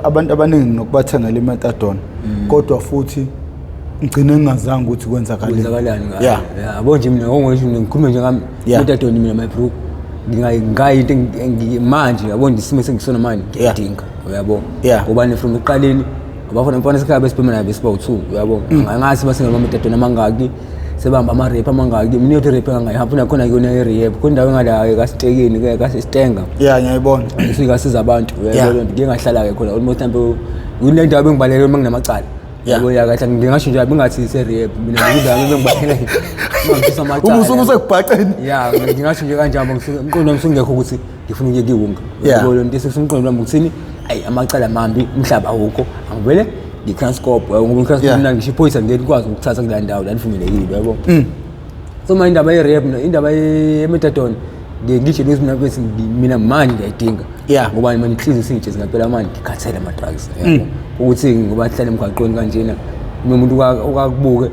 Abantu abaningi nokubathengela imetadone kodwa futhi ngicine ngingazange ukuthi kwenzakaleni. Yeah. Yabo nje mina ngongisho ngikhuluma nje ngami imetadone mina my bro. Ngingayinto manje yabo nje isimo sengisona manje ngiyadinga uyabo. Ngoba ne from eqaleni abafana mfana sekhaya besibhema nabe besibawu 2 uyabo. Ngathi basengela imetadone amangaki sebamba ama rap amangaki mina yothi rap engayihamba nakhona kuyona i-rehab kundawo engala kaSitekeni ke kaSistenga. Ngiyayibona. Ngifika siza abantu uyabo ngike ngahlala ke khona almost mhlawumbe kunento abengibalekela manginamacala. Yabo yakahle ngingasho nje abingathi ise-rehab mina ngizama bengibalekela ngifisa amacala. Ubusuku usekubhaqeni. Ngingasho nje kanjalo umqondo wami sungekho ukuthi ngifuna ukuye kiwunga. Yabo lento sekumqondo wami ukuthini ayi amacala mambi umhlaba awukho angivele ngitranscope ngoba ngitranscope mina ngisho iphoyisa ngikwazi ukuthatha kule ndawo la nivumelekile yabo. So manje indaba ye-rehab indaba ye-metadone ngisho ukuthi mina manje ngiyayidinga ngoba manje inhliziyo sinje singaphela manje ngikhathele ama drugs yabo ukuthi ngoba sihlala emgaqweni kanjena umuntu okakubuke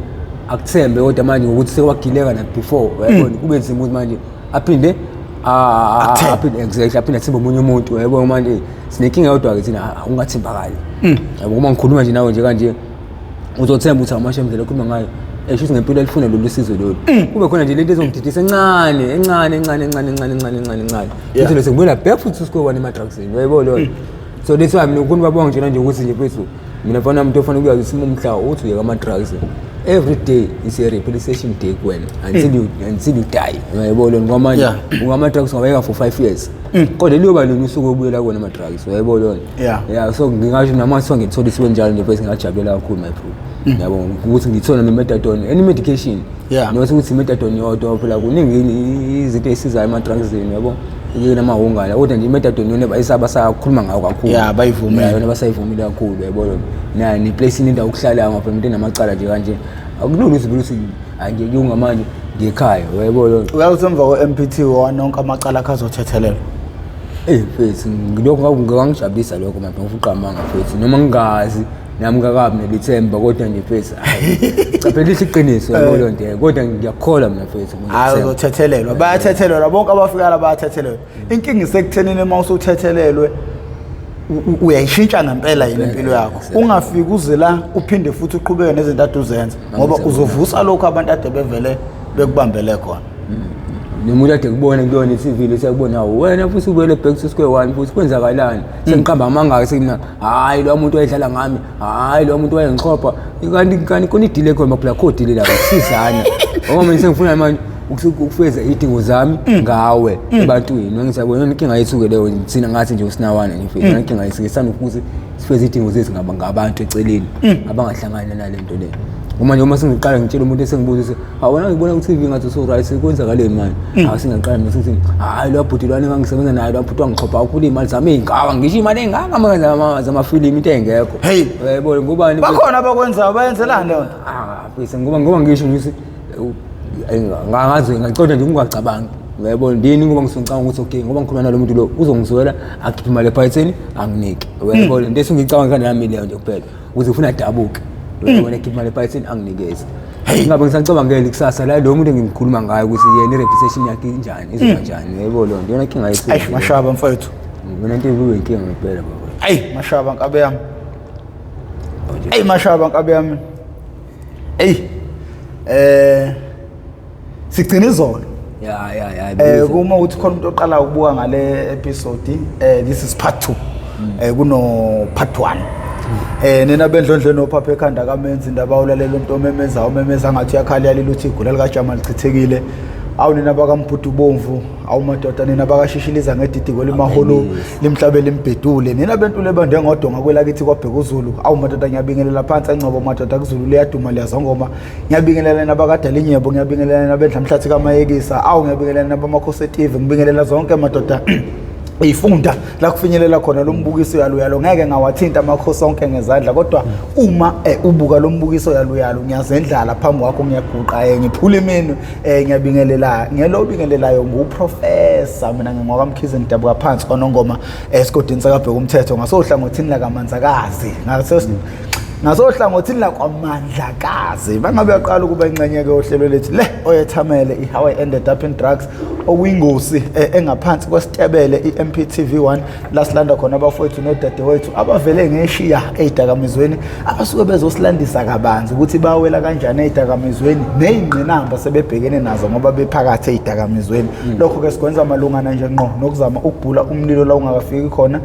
akuthembe kodwa manje ngokuthi sekwagileka na before yabo kube nzima ukuthi manje aphinde aphinde athembe omunye umuntu yabo manje sinenkinga yodwa ke thina ungathembakali yabo uma ngikhuluma nje nawe nje kanje uzothemba ukuthi amashemdlela okhuluma ngayo esho ngempilo elifuna lolu sizo lolu kube khona nje lento ezongididisa encane futhi lo sengibona back futhi usikho ema drugs yebo lo so that's why mina ukuni babonga nje ukuthi nje mfethu mina mfana umuntu ofana ukuyazi isimo umhla uthi uyeka ama drugs every day is a rehabilitation day kuwena until you die yebo lo ngoba manje ungama drugs ngaweka for 5 years kodwa liyoba lona usuku obuyela kuona ama drugs yebo lo so ngingasho namanje songithola isiwe njalo nje bese ngajabulela kakhulu my bro yabo ukuthi ngithola nemetadone any medication nokuthi ukuthi imetadone yodwa phela kuningi izinto ezisizayo ama drugs yabo yena mahungala kodwa nje imetadone yona bayisaba sakhuluma ngayo kakhulu bayivumela yona basayivumela kakhulu yabo na ni place indawo ukuhlala ngapha umuntu enamacala nje kanje akulula ukuthi angiyunga manje ngekhaya yabo lo uyathemba ko Mp TV1 nonke amacala akazothethelelwa mfethu ngilokho ngangijabulisa lokho manje ngifuqa amanga mfethu noma ngingazi nami ngakabi nelithemba kodwa nje mfethu chaphela iqiniso yabo lo nto kodwa ngiyakholwa mina mfethu uzothethelelwa bayathethelelwa bonke abafika la bayathethelelwa inkingi isekuthenini uma usuthethelelwe uyayishintsha ngempela yini impilo yakho ungafiki uze la uphinde futhi uqhubeke nezinto aduzenza ngoba uzovusa lokho abantu ade bevele bekubambele khona nomuntu ade kubona kuyona iTV le siyakubona wena futhi ubele back to square one futhi kwenzakalani sengiqamba amanga semina hayi lo muntu wayedlala ngami hayi lo muntu wayengiqhopha kanti koni delay khona mabla code le la kusizana ngoba manje sengifuna manje ukufeza idingo zami ngawe ebantwini ngisabona inkinga yethu ke leyo thina ngathi nje usinawana nje inkinga yesikisana ukuthi sifeze idingo zethu ngabantu eceleni abangahlangana nalento le uma nje uma singiqala ngitshela umuntu esengibuza awona ngibona ku TV ngathi so right sekwenzakaleni manje singaqala nesithi hayi lo bhutulwane ngangisebenza naye lo bhutu wangiqhopha ukhulu imali zami engaka ngisho imali engaka manje zamafilimu into engekho yebo ngubani bakhona abakwenzayo bayenzelana leyo bese ngoba ngisho ngithi ngazi ngaqonda nje ungacabangi yebo ndini ngoba ngisungicanga ukuthi okay ngoba ngikhuluma nalo muntu lo uzongizwela akhiphe imali ephayitheni anginike yebo lento esingicabanga nami leyo nje kuphela ukuthi ufuna dabuke wena khiphe imali ephayitheni anginikeze ngabe ngisacabangela ikusasa la lo muntu engikhuluma ngayo ukuthi yena i-reputation yakhe injani izoba kanjani yebo lo ndiyona inkinga yethu mashaba mfowethu mina into ibe inkinga ngempela baba mashaba nkabe yami mashaba nkabe yami sigcina izolo kuma uthi khona umuntu oqala ukubuka ngale episode this is part 2 kuno part 1 nina bendlondle nophapha ekhanda kamenzi indaba awulalela umuntu omemeza ngathi yakhaliyalile uthi igula lika Jama lichithekile awu nina bakamputu bomvu awu madoda nina bakashishiliza ngedidiko lemaholo limhlabele imbedule nina bentule bande ngodonga kwelakithi kwabheka uZulu awu madoda ngiyabingelela phansi angcobo madoda kuZulu liyaduma liyazongoma ngiyabingelela nabakadalinyebo ngiyabingelela nabendlamhlathi kamayekisa awu ngiyabingelela nabamakhosetive ngibingelela zonke madoda ifunda la kufinyelela khona lo mbukiso yalo ngeke ngawathinta amakhosi onke ngezandla kodwa uma ubuka lo mbukiso yalo ngiyazendlala phambi kwakho ngiyaguqa ngiphula imini ngiyabingelela ngelobingelelayo nguprofessor mina ngingwakamkhize ngidabuka phansi kwanongoma esigodini sakabheka umthetho ngasohlangothini la kamanzakazi ngasohlangothini la kwamandlakazi bangabe yaqala ukuba ingxenyeke ohlelo lethu le oyethamele how I ended up in drugs okuyingozi engaphansi kwesitebele iMP TV1 la silanda khona abafowethu nodadewethu abavele ngeshiya ezidakamizweni abasuke bezosilandisa kabanzi ukuthi bawela kanjani ezidakamizweni nezingqinamba sebebhekene nazo ngoba bephakathi ezidakamizweni lokho ke sikwenza malungana nje ngqo nokuzama ukubhula umlilo la ungakafiki khona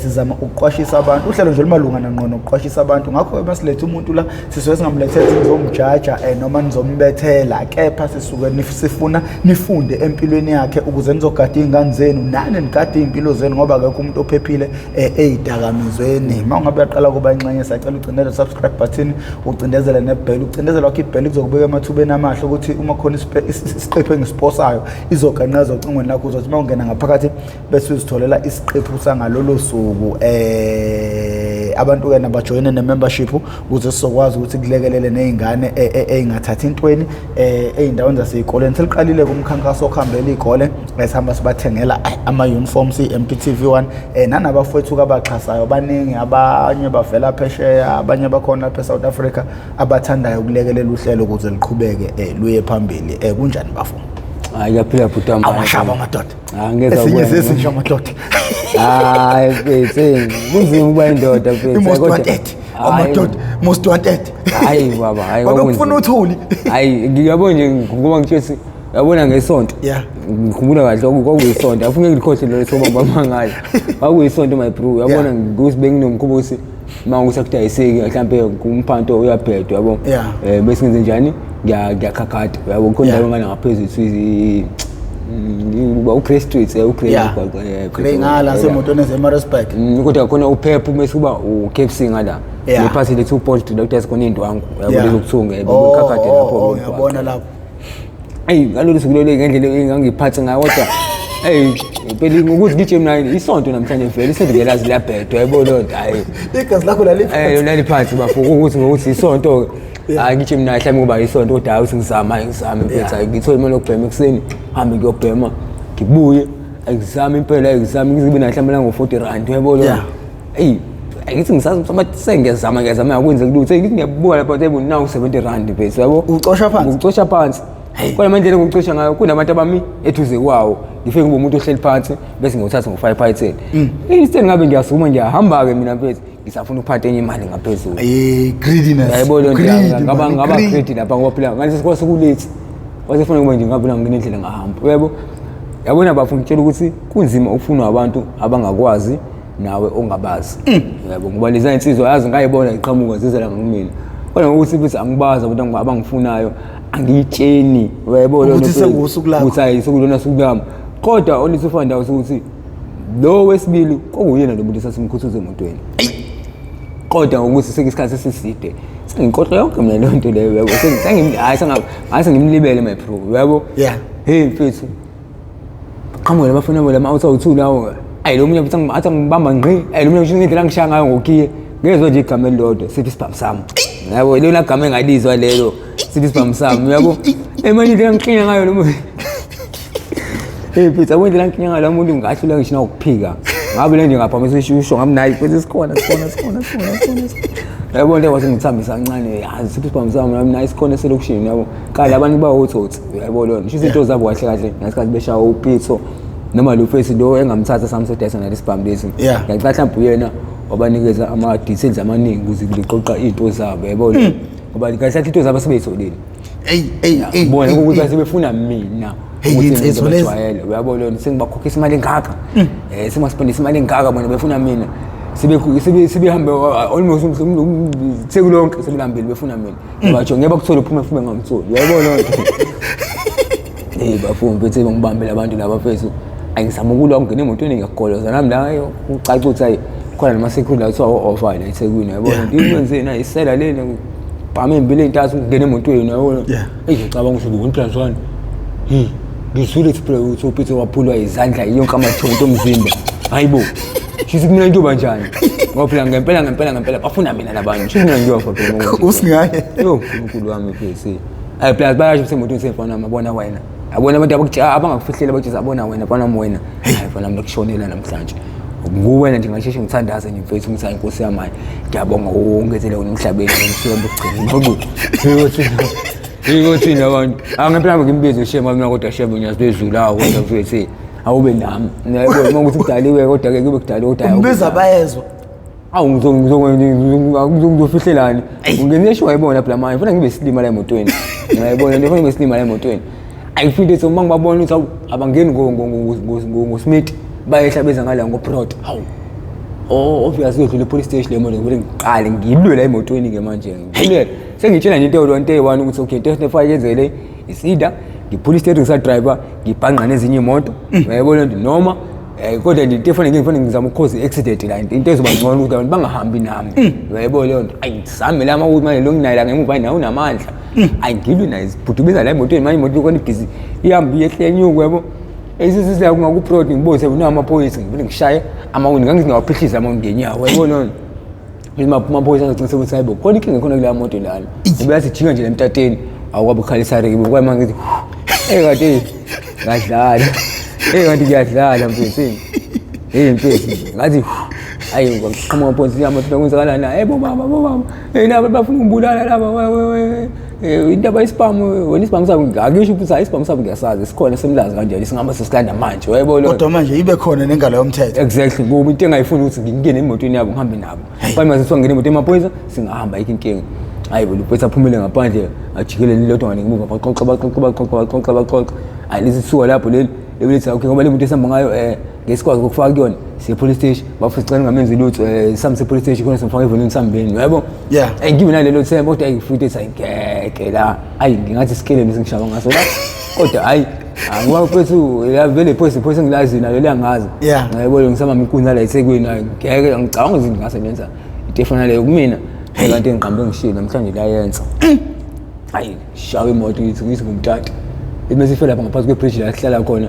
sizama ukuqwashisa abantu uhlelo nje limalungana ngqo nokuqwashisa abantu ngakho basilethe umuntu la sisuke singamlethela sizomjaja noma nizombethela kepha sisuke sifuna nifunde empilweni yakhe ukuze nizogada ingane zenu nani nigada impilo zenu ngoba akekho umuntu ophephile ezidakamizweni mawungabe yaqala kuba ingxenye siyacela ugcindele subscribe button ucindezele nebell ucindezele wakho ibell kuzokubeka emathubeni amahle ukuthi uma khona isiqephu engisposayo izoganqaza ocingweni lakho uzothi mawungena ngaphakathi bese uzitholela isiqephu sangalolo suku abantu ke nabajoyine ne-membership ukuze sizokwazi ukuthi kulekelele nezingane ezingathathi intweni ezindaweni zasezikoleni seliqalile kumkhankaso okhambela izikole esihamba sibathengela ama-uniforms iMP TV1 nanabafowethu abaxhasayo baningi abanye bavela phesheya abanye bakhona lapha eSouth Africa abathandayo ukulekelela uhlelo ukuze liqhubeke luye phambili kunjani bafuna hayi yaphila bhutama awashaba amadoda ngeza esinye sesisho amadoda hayi mfethu kunzima ukuba indoda mfethu most wanted amadoda most wanted hayi baba hayi wakufuna uthuli hayi ngiyabona nje ngoba ngithi yabona ngesonto ngikhumbula kahle kwakuyisonto afuna ngikhohle lo soba ngayo kwakuyisonto my bro yabona ngikusibenginomkhubusi mawusakudayiseki mhlambe kumphanto uyabhedwa yabo bese ngenze njani ngiyakhakhada yabo khona ndawo ngana ngaphezulu uba uCrest Street ngala semotweni zeMaritzburg kodwa khona uphepha bese kuba uKFC ngala ngephasi le 2 point doctors khona indwangu yabo lokuthunga yabo ukhakhade lapho uyabona lapho ngalolu suku lelo ngendlela engangiphathe ngayo kodwa phela ngokuthi ngije mina isonto namhlanje vele isonto ngelazi liyabhedwa yabona hayi igazi lakho laliphansi bafuka ukuthi isonto hayi ngije mina mhlawumbe kuba isonto kodwa hayi ngizama mfethu ngithole imali yokubhema ekseni hambe ngiyobhema ngibuye ngizama impela ngizibe mhlawumbe la ngo40 rand yabona ngithi ngisasengezama yakwenza kulutho ngithi ngiyabuka lapha table now 70 rand mfethu yabo ucosha phansi kodwa manje ngokucisha ngayo kunabantu abami ethuze kwawo ngifike kube umuntu ohleli phansi bese ngiyothatha ngo5 paythel instead ngabe ngiyasukuma ngiyahamba ke mina mfethu ngisafuna ukuphatha enye imali ngaphezulu greediness yayibona ngaba greedy lapha ngoba phela ngale sesikwazi ukulethe wasefuna kube nje ngabona nginendlela ngahamba yebo yabona bafuna ukutshela ukuthi kunzima ukufuna abantu abangakwazi nawe ongabazi yebo ngoba lezi insizwa yazi ngayibona iqhamuka zizela ngumina kodwa ukuthi futhi angibaza abantu abangifunayo angiyitsheni wayebona ukuthi sengusuku lakho ukuthi hayi sokulona suku lami kodwa olisifana ndawo ukuthi lo wesibili kokuyena lo muntu sasimkhuthuze emotweni kodwa ukuthi sekisikhathi sesiside sengikhohle yonke mina le nto leyo yabo sengimlibele my pro yabo hey mfethu qhamuke bafuna bona ama-2 lawo lo munye athi ngibamba ngqi lo munye ngindlela ngishaya ngayo ngokhiye ngezwe nje igama elilodwa sithi sibhamu sami yabo lelo gama engalizwa lelo sithi sibhamu sami yabo manje indlela ngikhinya ngayo lo muntu pizza wendlela ngikhinya ngayo lo muntu ngahlula ngisho na ukuphika ngabe le nje ngaphamisa isho ngami nayi phethe sikhona yabo nje wasengithambisa kancane sithi sibhamu sami nami nayi sikhona selokishini yabo kala abantu bawothotsi yabo lo ngisho izinto zabo kahle kahle ngesikhathi beshawa upitso noma lo face lo engamthatha samsedesa nalesibhamu lesi ngiyacela mhlawumbe uyena wabanikeza ama-details amaningi ukuze liqoqa iy'nto zabo yabona ngoba kahle into zabo sebeyitholile bona ukuthi basebefuna mina ukuthi ngijwayele uyabona sengibakhokhisa imali engaka sengibaspendisa imali engaka bona befuna mina sebehambe almost sekulonke sebelambile befuna mina batsho ngeke bakuthole uphuma futhi bengamtholi uyayibona bafuna bethe bangibambele abantu laba fethu ayizama ukulwa ngene emotweni ngiyagoloza nami la ucaca ukuthi hayi khona nama-security la kuthiwa o-offer la eThekwini yabona ngikwenze na isela lena bhame embili ey'ntathu ngene emotweni yabona ngicabanga ukuthi ngi-1 + 1 ngizwile ukuthi upitso waphulwa izandla yonke amathonto omzimba hayibo shithi kumina into banjani ngoba phela ngempela bafuna mina nabantu shithi mina ngiyofa phela usingaye unkulunkulu wami phesi plus bayasho semotweni semfana mabona wena yabona abantu abangakufihlela bathi zabona wena fana wena hayi fana mina kushonela namhlanje nguwena nje ngasheshe ngithandaze nje mfethu ngithi inkosi yami ngiyabonga ungenzele wena emhlabeni ngomhlaba ukugcina yikothini abantu angempela ngimbize shema mina kodwa shema ngiyazizulawo kodwa mfethu awube nami yebo uma ukuthi kudaliwe kodwa ke kube kudaliwe kodwa umbiza bayezwa awu ngizofihlelani ungenisho wayibona phela manje ufuna ngibe silima la emotweni ngiyayibona nje ufuna ngibe silima la emotweni ayifile so uma ngibabona ukuthi abangeni ngosmith bayehlabeza ngala ngoprot hawu obviously udlule police station le moto ngivele ngiqale ngilwe la emotweni ke manje ngilwe sengitshela nje into yonke ukuthi okay into efake yenzele isida ngipolice station ngisa driver ngibhanqa nezinye imoto uyayibona noma kodwa into efanele ngizama ukukhoza accident la into ezoba ngcono ukuthi abantu bangahambi nami uyayibona leyo nto ayisami la manje manje lo nginayila ngemuva nawo unamandla ayingilwe nayo ibhudumeza la emotweni manje imoto ikona ibhizi ihamba iyehle nyuku yabo esisiza kungakuprod ngibose unamaphoyisa ngivele ngishaye amawini ngangingawaphihlisa amawini ngenyawo uyayibona amaphoyisa azocinisa ukuthi hayibo khona inkinga khona kula moto lana ubeyasijinga nje emtateni awukwabe ukhalisare ngibe kwama ngithi kade ngadlala kanti ngiyadlala mfethu mfethu ngathi hayi ngaqhama amaphoyisa amathula kwenzakalana yebo baba nabo bafuna ukubulala laba indaba ispam wena ispam sabo akisho ukuthi ispam sabo ngiyasazi sikhona semlazi kanjani singama sesikanda manje wayebo lo kodwa manje ibe khona nengalo yomthetho exactly ngoba into engayifuni ukuthi ngingene emotweni yabo ngihambe nabo bani mase singene emoto emaphoyisa singahamba ikinkinga hayibo luphetha aphumele ngaphandle ajikelele lodwa ngemuva baqoqa alisi lapho leli ebeletha okay ngoba le muntu esihamba ngayo ngesikwazi ukufaka kuyona siye police station bafuna sicela ngamenzi lutho samse police station khona simfaka evolini sambeni yabo ngibe nalelo themba kodwa ayifute sayingeke la ayi ngingathi sikeleni singishaba ngaso la kodwa hayi angiba mfethu vele police ngilazi nalo liyangazi ngiyabona ngisama inkundla la eThekwini ngeke ngicabanga izinto ngasebenza itefona leyo kumina kanti ngiqambe ngishilo namhlanje la yenza hayi shawe imoto ithi ngumtata bese ifela lapha ngaphansi kwebridge la sihlala khona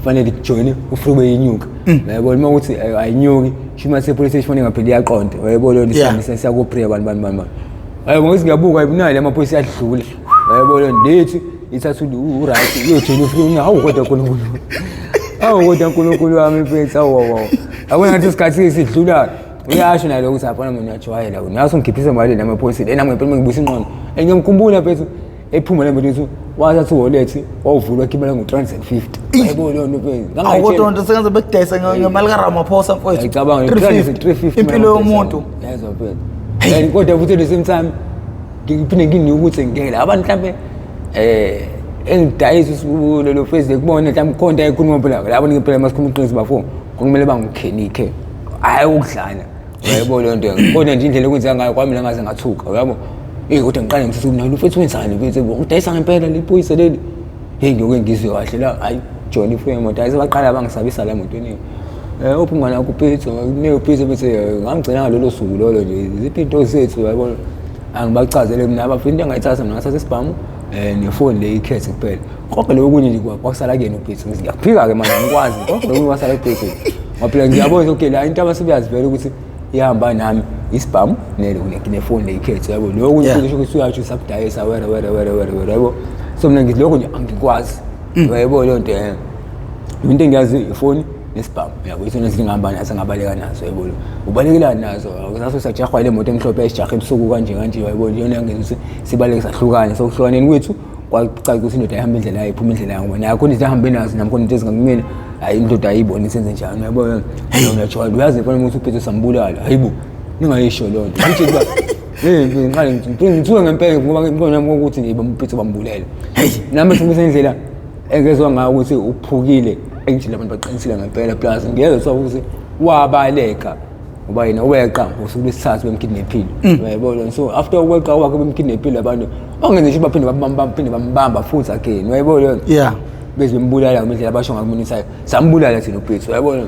fanele kujoine ufrube inyuka uyayibona uma ukuthi ayinyuki shima sepolice station ngapheli yaqonde uyayibona lo nisiyamisa siya ku prayer bani ayibona ukuthi ngiyabuka ayibunali amaphoyisa adlule uyayibona lethi ithathu right uyojoina ufrube hawu kodwa nkulunkulu wami mfethu awu abona ngathi isikhathi sidlula uyasho nalo ukuthi apha mina ngiyajwayela unaso ngiphiphise mali namaphoyisa nami ngempela ngibusa inqondo ngiyamkhumbula mfethu ephuma le moto ukuthi wathatha uwallet wawuvula wakibela ngo-350 yebo leyo nto mfethu kodwa nto sengaze bekudayisa ngemali kaRamaphosa mfethu ngicabanga 350 impilo yomuntu yezwa mfethu and kodwa futhi the same time ngiphinde nginika ukuthi ngeke abantu mhlambe engidayisa usubulo lo Facebook kubona mhlambe khonta ekhuluma phela labo ngempela masikhuluma uqiniso bafo kumele bangikhenike hayi ukudlala yebo leyo nto kodwa nje indlela okwenza ngayo kwami la ngaze ngathuka yabo kodwa ngiqale ngisithi nayo mfethu wenzani mfethu ngidayisa ngempela liphoyisa leli ngiyoke ngizwe kahle la hayi John ifwe imoto ayisebaqala bangisabisa la emotweni uphumana kuphetho kuneyophizo bese ngangigcina ngalolo suku lolo nje iziphi into zethu yabona angibachazele mina abafuna into engayithatha mina ngathatha isibhamu nefoni le ikhethe kuphela konke lokho kunye nje kwakusala kuyena uphetho ngiyaphika ke manje ngikwazi konke lokho kwasala kuphetho ngaphela ngiyabona okay la into abasebeyazivela ukuthi ihamba nami isibhamu nefoni le ikhethe yabo lokho kunye kusho uyathi usakudayisa were yabo so mina ngithi lokho nje angikwazi yabo leyo nto into engiyazi ifoni nesibhamu yabo isona zingihamba nazo ngabaleka nazo yabo ubalekela nazo ngaso sajahwa ile moto emhlophe esijaha ebusuku kanje yabo yona ngenzi sibaleke sahlukana sokuhlukaneni kwethu kwacaca ukuthi indoda ihamba indlela yayo iphuma indlela yayo mina yakho into ihambe nazo nami khona into ezingakumina hayi indoda ayibona isenze njani yabo uyajwayela uyazi phela ukuthi uphethe sambulala hayibo ningayisho lo nto ukuthi kuba ngiqale ngithuke ngempela ngoba ngibona ukuthi nje bamphethe bambulele nami sengizendlela engezwe ngayo ukuthi uphukile engijile abantu baqinisile ngempela plus ngiyezwa so ukuthi wabaleka ngoba yena uweqa usuku lesithathu bemkidnappile uyayibona so after uweqa wakhe bemkidnappile abantu ongenze nje baphinde bambamba futhi again uyayibona bezembulala ngendlela abasho ngakumunisayo sambulala thina uphethu uyayibona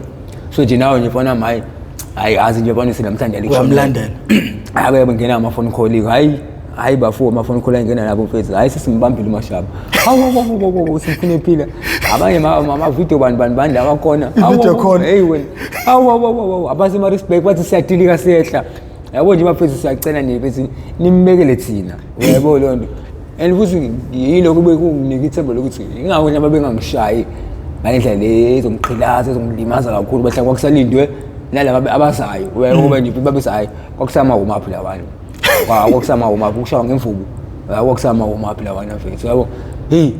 so nje nawe nje fona mayi hayi azi nje bani sinamhlanje uyamlandela abe bengena ama-phone call hayi bafo ama-phone call ayingena nabo mfethu hayi sesimbambile umashaba hawu simfuna ephila abanye ama-video bani la bakhona hey wena hawu abasema-respect bathi siyadilika siyehla yabo nje mafethu siyacela nifethu nimbekele thina uyaybo leyo nto and futhi yilokho bekunginika ithemba lokuthi ingakho nje babengangishayi ngalendlela le ezomqhilaza ezomlimaza kakhulu bahlala kwakusalindwe nalaba abazayo ngoba nje babezayo kwakusama umaphi labantu kwakusama umaphi ukushawa ngemvubu kwakusama umaphi labantu mfethu yabo hey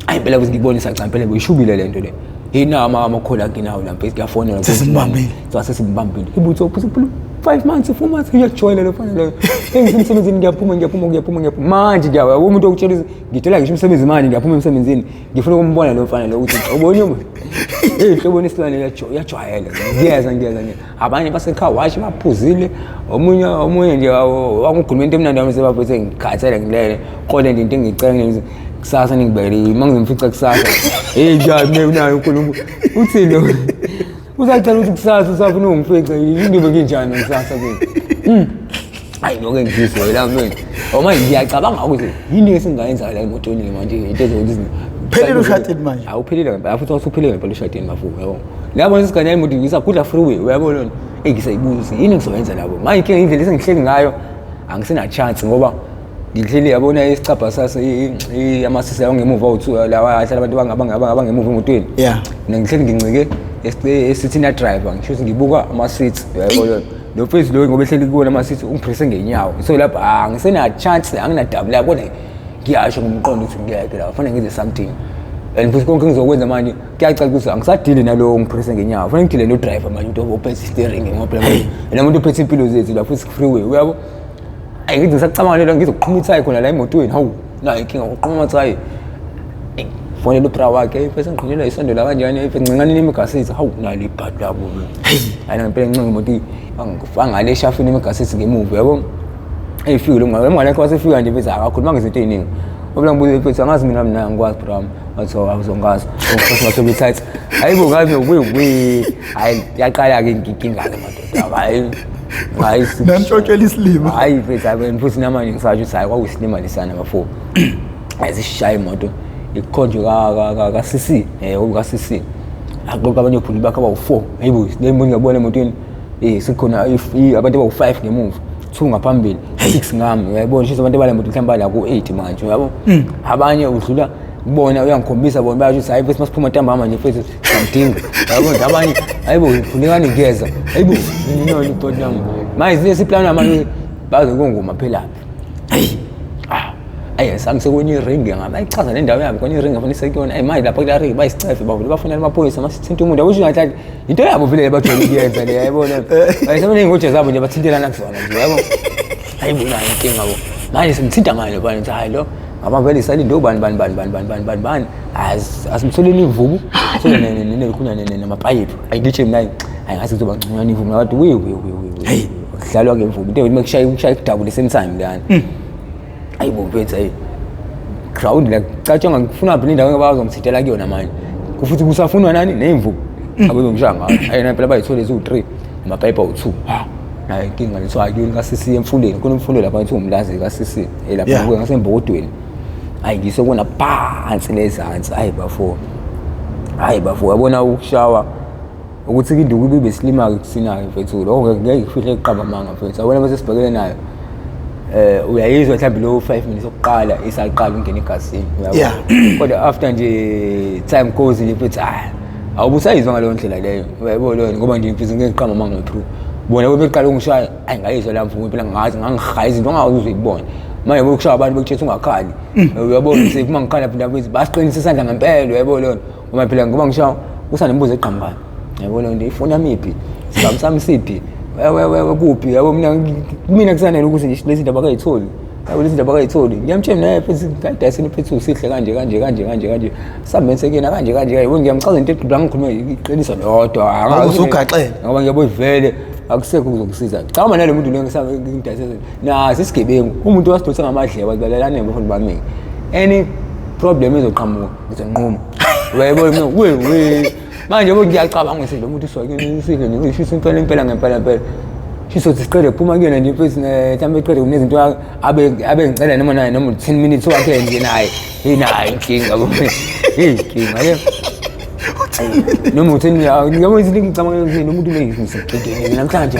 ayi phela ngibonisa campele boyishubile lento le yina amakhola kinawo la mfethu kuyafonela sesimbambile sasimbambile ibutho 5 months 4 months uyajoyina lo fana lo emsebenzini ngiyaphuma manje nje umuntu okutshela ngithola ngisho umsebenzi manje ngiyaphuma emsebenzini ngifuna ukumbona lo fana lo ukuthi ubonye hlobo nesilwane yajwayela ngiyeza abanye basekhaya washi baphuzile omunye nje wangugulumeni emnandi wami sebaphethe ngikhathele ngilele qole into engicela kusasa ningibekele mangizimfica kusasa njani nayo uNkulunkulu uthi lo uzacela ukuthi kusasa usafuna ungifica into bekinjani kusasa kwini hayi noke ngizwe la mina manje ngiyacabanga ukuthi yini esingayenza la emotweni manje into ezokuthi phelele ushadini manje awuphelile ngempela futhi usuphelile ngempela ushadini mafuku yabo labo isigane imoto ngisakudla freeway uyabona ngisayibuza yini ngizoyenza labo manje inkinga indlela esengihleli ngayo angisena chance ngoba ngihleli yabona isicabha sase amasisi angemuva u2 lawa ahlala abantu abangemuva emotweni yeah ngihleli ngincike esithina driver ngisho ngibuka ama seats uyabona lo face lo ngoba ehleli kuona ama seats ungipresse ngenyawo so lapha angisena chance anginadouble yabona ngiyasho ngomqondo ukuthi ngiyeke la kufanele ngenze something and futhi konke ngizokwenza manje kuyacela ukuthi angisadili nalo ngipresse ngenyawo kufanele ngidile no driver manje umuntu ophethe steering ngoba la muntu ophethe impilo zethu la futhi freeway uyabo ayi ngithi ngisacabanga lo ngizoqhuma ithayi khona la emotweni hawu nayo inkinga uqhuma ithayi fonela upra wakhe bese ngiqhinela isondo la kanjani ngincane nemigasithi hawu nalo ibhadi labo hayi ngempela ngincinga imoto angale eshafini emigasithi ngemuva yabo efile ngale kwasefika nje bese akakhuluma ngezinto eziningi obula ngibuze bese angazi mina ngikwazi bram wathi awuzongazi ngifuna ngasobe tight hayibo ngazi we hayi yaqala ke inkinga ke madoda hayi namtshotshela isilima hayi bese abeni futhi namanje ngisasho ukuthi hayi kwakuyisilima lisana bafo ayizishaya imoto ikhonjwe ka CC ka CC aqoqa abanye phuli bakhe abawu4 hayibo nemboni ngiyabona emotweni sikhona abantu abawu5 ngemuva 2 ngaphambili 6 ngami uyayibona nje abantu abale moto mhlamba la ku8 manje uyabo abanye udlula kubona uyangikhombisa bona bayasho ukuthi hayi bese masiphuma ntambama manje futhi samdinga uyabona abanye hayibo ufunekani ngeza hayibo nino ibhodi yami manje siplan manje bazokungoma phela ayi sangisekwenye iring ngabayichaza le ndawo yabo kwenye iring ngafuna isekuyona ayi manje lapha kula ring bayisicefe bavule bafonela amaphoyisa masithinta umuntu awusho ngathi into yabo vele bajwayele ukuyenza le yayibona ayisebene ngoje zabo nje bathintelana kuzona nje yabo ayibona inkinga bo manje simthinta ngalo bani nje hayi lo ngaba vele isalinde ubani bani asimtholeni ivubu so nekhuna namapayipi ayigiche mina ayingathi kuzoba ngconywana ivubu ngathi we hey kudlalwa ngemvubu into mekushaya ikudabule same time lana ayibo mfethu ayi crowd la cacanga ngifuna phela indawo engabazongithithela kuyona manje kufuthi kusafunwa nani nemvubu abazongishanga ayena phela bayithole ezu3 amapayipi awu2 nayo inkinga lethu akuyini ka CC emfundeni khona umfundo lapha ngithi umlazi ka CC lapha kuke ngasembodweni ayi ngisokona phansi lezansi hayi bafo yabona ukushawa ukuthi kinduku bibe silima kusina mfethu lokho ngeke kufihle iqaba manga mfethu yabona bese sibhekele nayo uyayizwa mhlawumbe lo 5 minutes oqala isaqala ungena egazini uyabona kodwa after nje time goes nje mfethu awubusayizwa ngaleyo ndlela leyo uyayibona ngoba nje mfethu ngeke iqama manga through bona bebeqala ungishaya ayingayizwa la mfumo phela ngazi ngangihaya izinto ongawuze ikubone manje bokushaya abantu bekuthetha ungakhali uyabona ukuthi uma ngikhala phela bese basiqinisisa isandla ngempela uyabona uma phela ngoba ngishaya kusanembuzo eqambana uyabona nje ifuna miphi sami siphi wewe kuphi yabo mina kusanele ukuthi nje lezi zinto abakayitholi yabo lezi zinto abakayitholi ngiyamtshela naye futhi kadasini phethu usihle kanje sambensekena kanje yebo ngiyamchaza into eqhubula ngikhuluma iqiniso lodwa awuzugaxela ngoba ngiyabona vele akusekho ukuzokusiza cha uma nalo muntu lo ngisangidasela nasi isigebengu umuntu wasidotsa ngamadle wazibalalana nabafuni bami any problem ezoqhamuka ngizonquma uyayibona we manje bo ngiyacabanga ukuthi lo muntu uswakini usihle nje ushisa impela ngempela shisothi siqede phuma kuyena nje mfethu mhlambe iqede kunezinto abengicela noma 10 minutes wakhe nje naye inkinga bo inkinga le noma uthini ngiyabona izinto ngicabanga ukuthi nomuntu ngiseqedeni namhlanje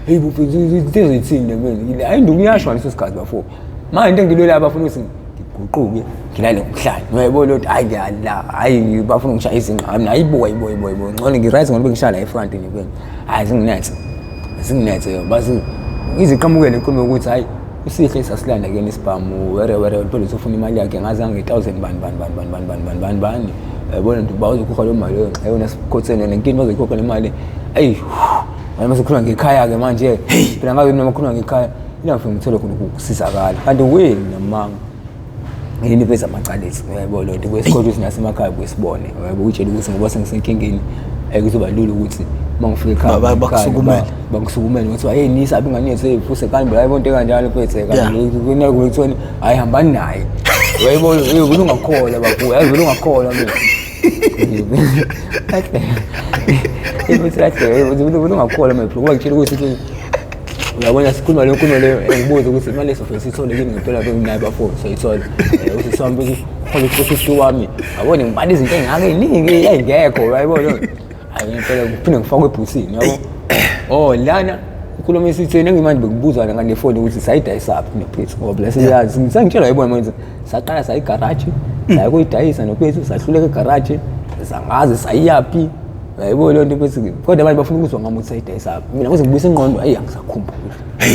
hey bufethu izinto ezithini mina hayi ndungiyashwa leso sikhathi bafo manje into engilwela abafuna ukuthi ngiguquke ngilale ngomhlanje uyayibona ukuthi hayi ngiyala hayi bafuna ngishaya izinqa mina hayibo ngcono ngiright ngoba ngishaya la efront ngibona hayi zinginethe basi iziqhamukele inkulumo ukuthi hayi usihle sasilanda ke nesibhamu were phela usufuna imali yakhe ngaze nge 1000 bani yabona nto bawo ukukhokha lo mali ayona sikhothene nenkinto bazoyikhokha le mali ayi mase khuluma ngekhaya ke manje phela ngabe noma khuluma ngekhaya ilafika ngithola khona ukusizakala kanti wena namanga yini bese amacalisi uyayibona nto kwesikole sinasemakhaya kwesibone uyayibona utshela ukuthi ngoba sengisenkingeni kuzoba lula ukuthi mangifika ekhaya bakusukumela ukuthi hey nisa abinganethe efuse kanti bayibona into kanjalo phethe kanti kunako ukuthi hayi hambani naye uyayibona ungakhola babuya yazi ungakhola mina ungakhola mina kuba ngitshela ukuthi uyabona sikhuluma le nkulumo le engibuza ukuthi imali esofisa sithole kini ngempela benginayo bafo soyithola ukuthi sambe khona ukuthi wami yabona ngibala izinto engake iningi ayingekho uyayibona hayi ngempela kuphinde ngifakwe ebhusini yabo lana inkulumo esitheni engimanje bekubuza la ngane phone ukuthi sayidayisaphi nephethu ngoba la siyazi sengitshela yayibona manje saqala sayigarage sayikuyidayisa nophethu sahluleka egarage sangaze sayiyaphi yayibona lento bese kodwa abantu bafuna ukuzwa ngami ukuthi sayidayisaphi mina kuze ngibuyise ingqondo hayi angisakhumbuli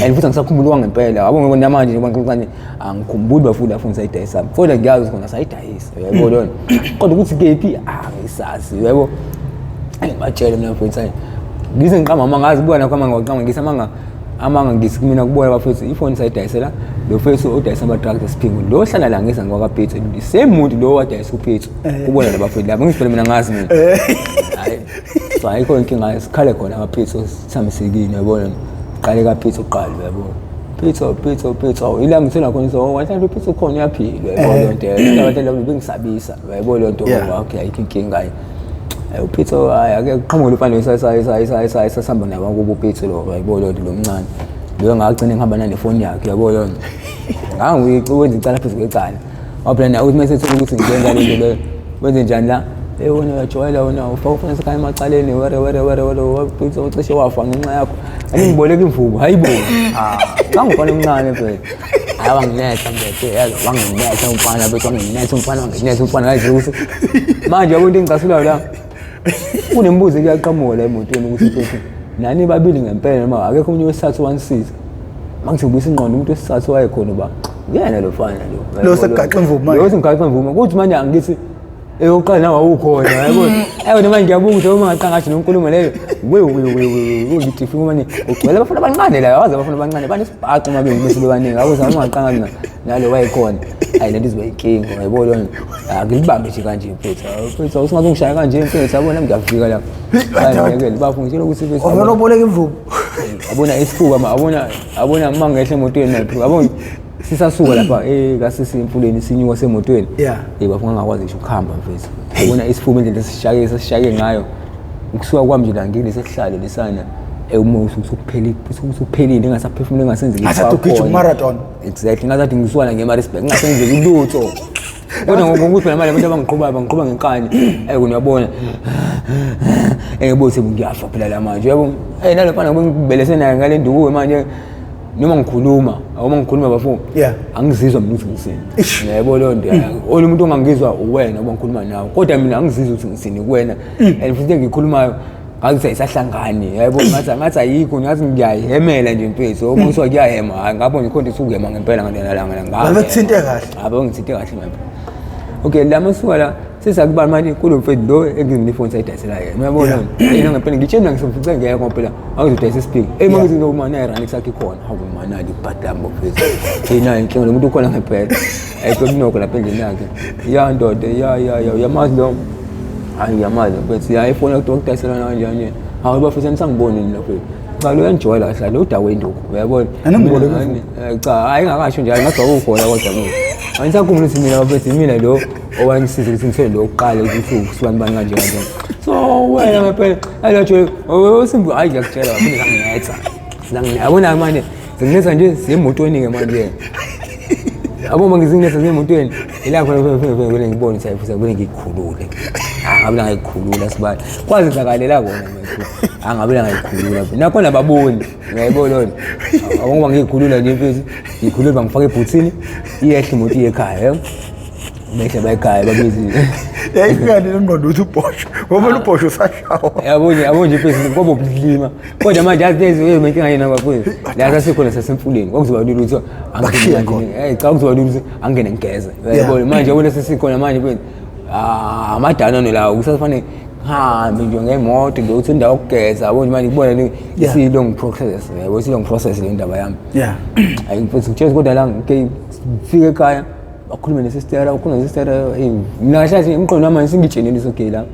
and futhi angisakhumbuli kwangempela yabo ngibona manje nje angikhumbuli bafuna afuna sayidayisaphi kodwa ngiyazi ukuthi khona sayidayisa yayibona kodwa ukuthi kephi ngisazi yabo batshela mina mfowethu hayi ngize ngiqamba amangazi kubona kwama ngoqamba ngisamanga amanga ngisi kumina kuboya bafethu ifoni sayidayisela lo fethu odayisa ama drugs esiphingo lo hlala la ngeza ngwakaphethu the same muntu lo wadayisa uphethu kubona la bafethu labo ngisifela mina ngazi mina hayi so ayikho inkinga sikhale khona abaphethu sithamisekini yabona qale kaphethu uqala yabona phethu ila ngithela khona so wathi uphethu khona yaphila yabona nto abantu labo bengisabisa yabona nto okay ayikho inkinga uphethu ake qhamuka ufana sayisahamba nabo kubo uphethu lo yayibona lo mncane lo ngagcina ngihamba nefoni yakhe yabona ngangiwenza icala phezulu kwecala waplana uthi mase ethola ukuthi ngiyenza lento le wenze njani la wona uyajwayela wona ufuna sekhaya emacaleni were uphethu ucishe wafa ngenxa yakho angiboleka imvubu hayibo ngangifana omncane phela awanginetha mbethe yazo wanginetha umfana bethu wanginetha umfana hayi ukuthi manje yabo into engicasulayo la kunembuzi kuyaqhamuka la emotweni ukuthi phela nani babili ngempela noma akekho umunye wesithathu wansiza mangithi ngibuyisa ingqondo umuntu wesithathu wayekhona ba uyena lo fana lo segaxa imvubu manje lo segaxa imvubu ukuthi manje angithi eyoqala nawe ukhona yabo manje ngiyabuka ukuthi uma ngaqangathi nonkulumo leyo ngithi fika manje ugcwele abafana abancane la yazi abafana abancane banesibhaqa mabili bese bebaningi yabo sama ngaqanga nalo wayekhona hayi lento izibayinkinga yayibona akilibambe nje kanje mfethu usingaze ngishaya kanje mfethu yabona ngiyafika la hayi bafungishela ukuthi mfethu awona oboleka imvubu abona isifuba abona mangehle emotweni lapho yabona sisasuka lapha kasisi emfuleni sinyuka semotweni bafuna ngakwazi ngisho ukuhamba mfethu yabona isifuba indlela sisishake ngayo ukusuka kwami nje la ngile sesihlalo lesana umoya usuphelile engasaphefumula engasenzi ngisathi marathon exactly ngazathi ngisuka ngeMaritzburg ngingasenzi lutho kodwa ngokuthi phela manje abantu bangiqhuba ngenkani kuniyabona engibose ngiyafa phela la manje yabo nalo fana ngibelese naye ngale nduku manje noma ngikhuluma bafo angizizwa mina ukuthi ngisini yabo lo nto umuntu ongangizwa uwena uma ngikhuluma nawe kodwa mina angizizwa ukuthi ngisini kuwena and futhi ngikhulumayo ngathi ayisahlangani yabo ngathi ayikho ngathi ngiyahemela nje mfethu uma usuka kuyahema ngapho ngikhonde ukugema ngempela ngalelanga la ngabe ngithinte kahle ngithinte kahle manje okay la masuka la sisakuba manje kulo mfethu lo engingifoni sayidayisela yena uyabona yena ngempela ngitshela ngisifike ngeke phela angizodayisa isiphingi manje ngizoma naye rani sakhe khona hakumanali kubhadambo mfethu yena inkinga lo muntu ukhona ngempela ayibonoko lapha endlini yakhe ya ndoda yamazi lo hayi yamazi mfethu ifoni yakudokudayisela kanjani hawu bafisa nisangiboni nina phela cha lo enjoy la hlala udawe induku uyabona cha hayi ngakasho njalo ngathi awukhona kodwa mina angisakhumula ukuthi mina bafethu mina lo owangisiza ukuthi ngithole lo oqala ukuthi usibani bani kanje so wena ngempela alatsho osimbu hayi ngiyakutshela mina nginetha yabona manje nginetha nje semotweni ke manje yabo mangizinetha semotweni ila khona vele ngibone sayifuza vele ngikhulule angabe ngayikhulula sibali kwazi ngakalela kona manje angabe ngayikhulula nakhona baboni uyayibona lona ngoba ngiyikhulula nje mfethu ngikhulula bangifaka ebhuthini iyehle imoto iyekhaya behle bayikhaya babizi yayikani ngqondo uthi ubhosho ngoba ubhosho usashawa yabona nje mfethu ngoba ubudlima kodwa manje azizwe inkinga yena bafowethu la sasikhona sasemfuleni kwakuzoba lula ukuthi angene cha kuzoba lula ukuthi angene ngigeze uyayibona manje yabona sesikhona manje mfethu amadana la ukusafane hambe nje ngemoto nje uthi indawo okugeza yabona manje kubona isi long process yabo isi long process le ndaba yami ayi mfethu utshe kodwa la ngifike ekhaya akhulume nesistera ukhona nesistera mina hlathi imqondo wami singitshenile okay la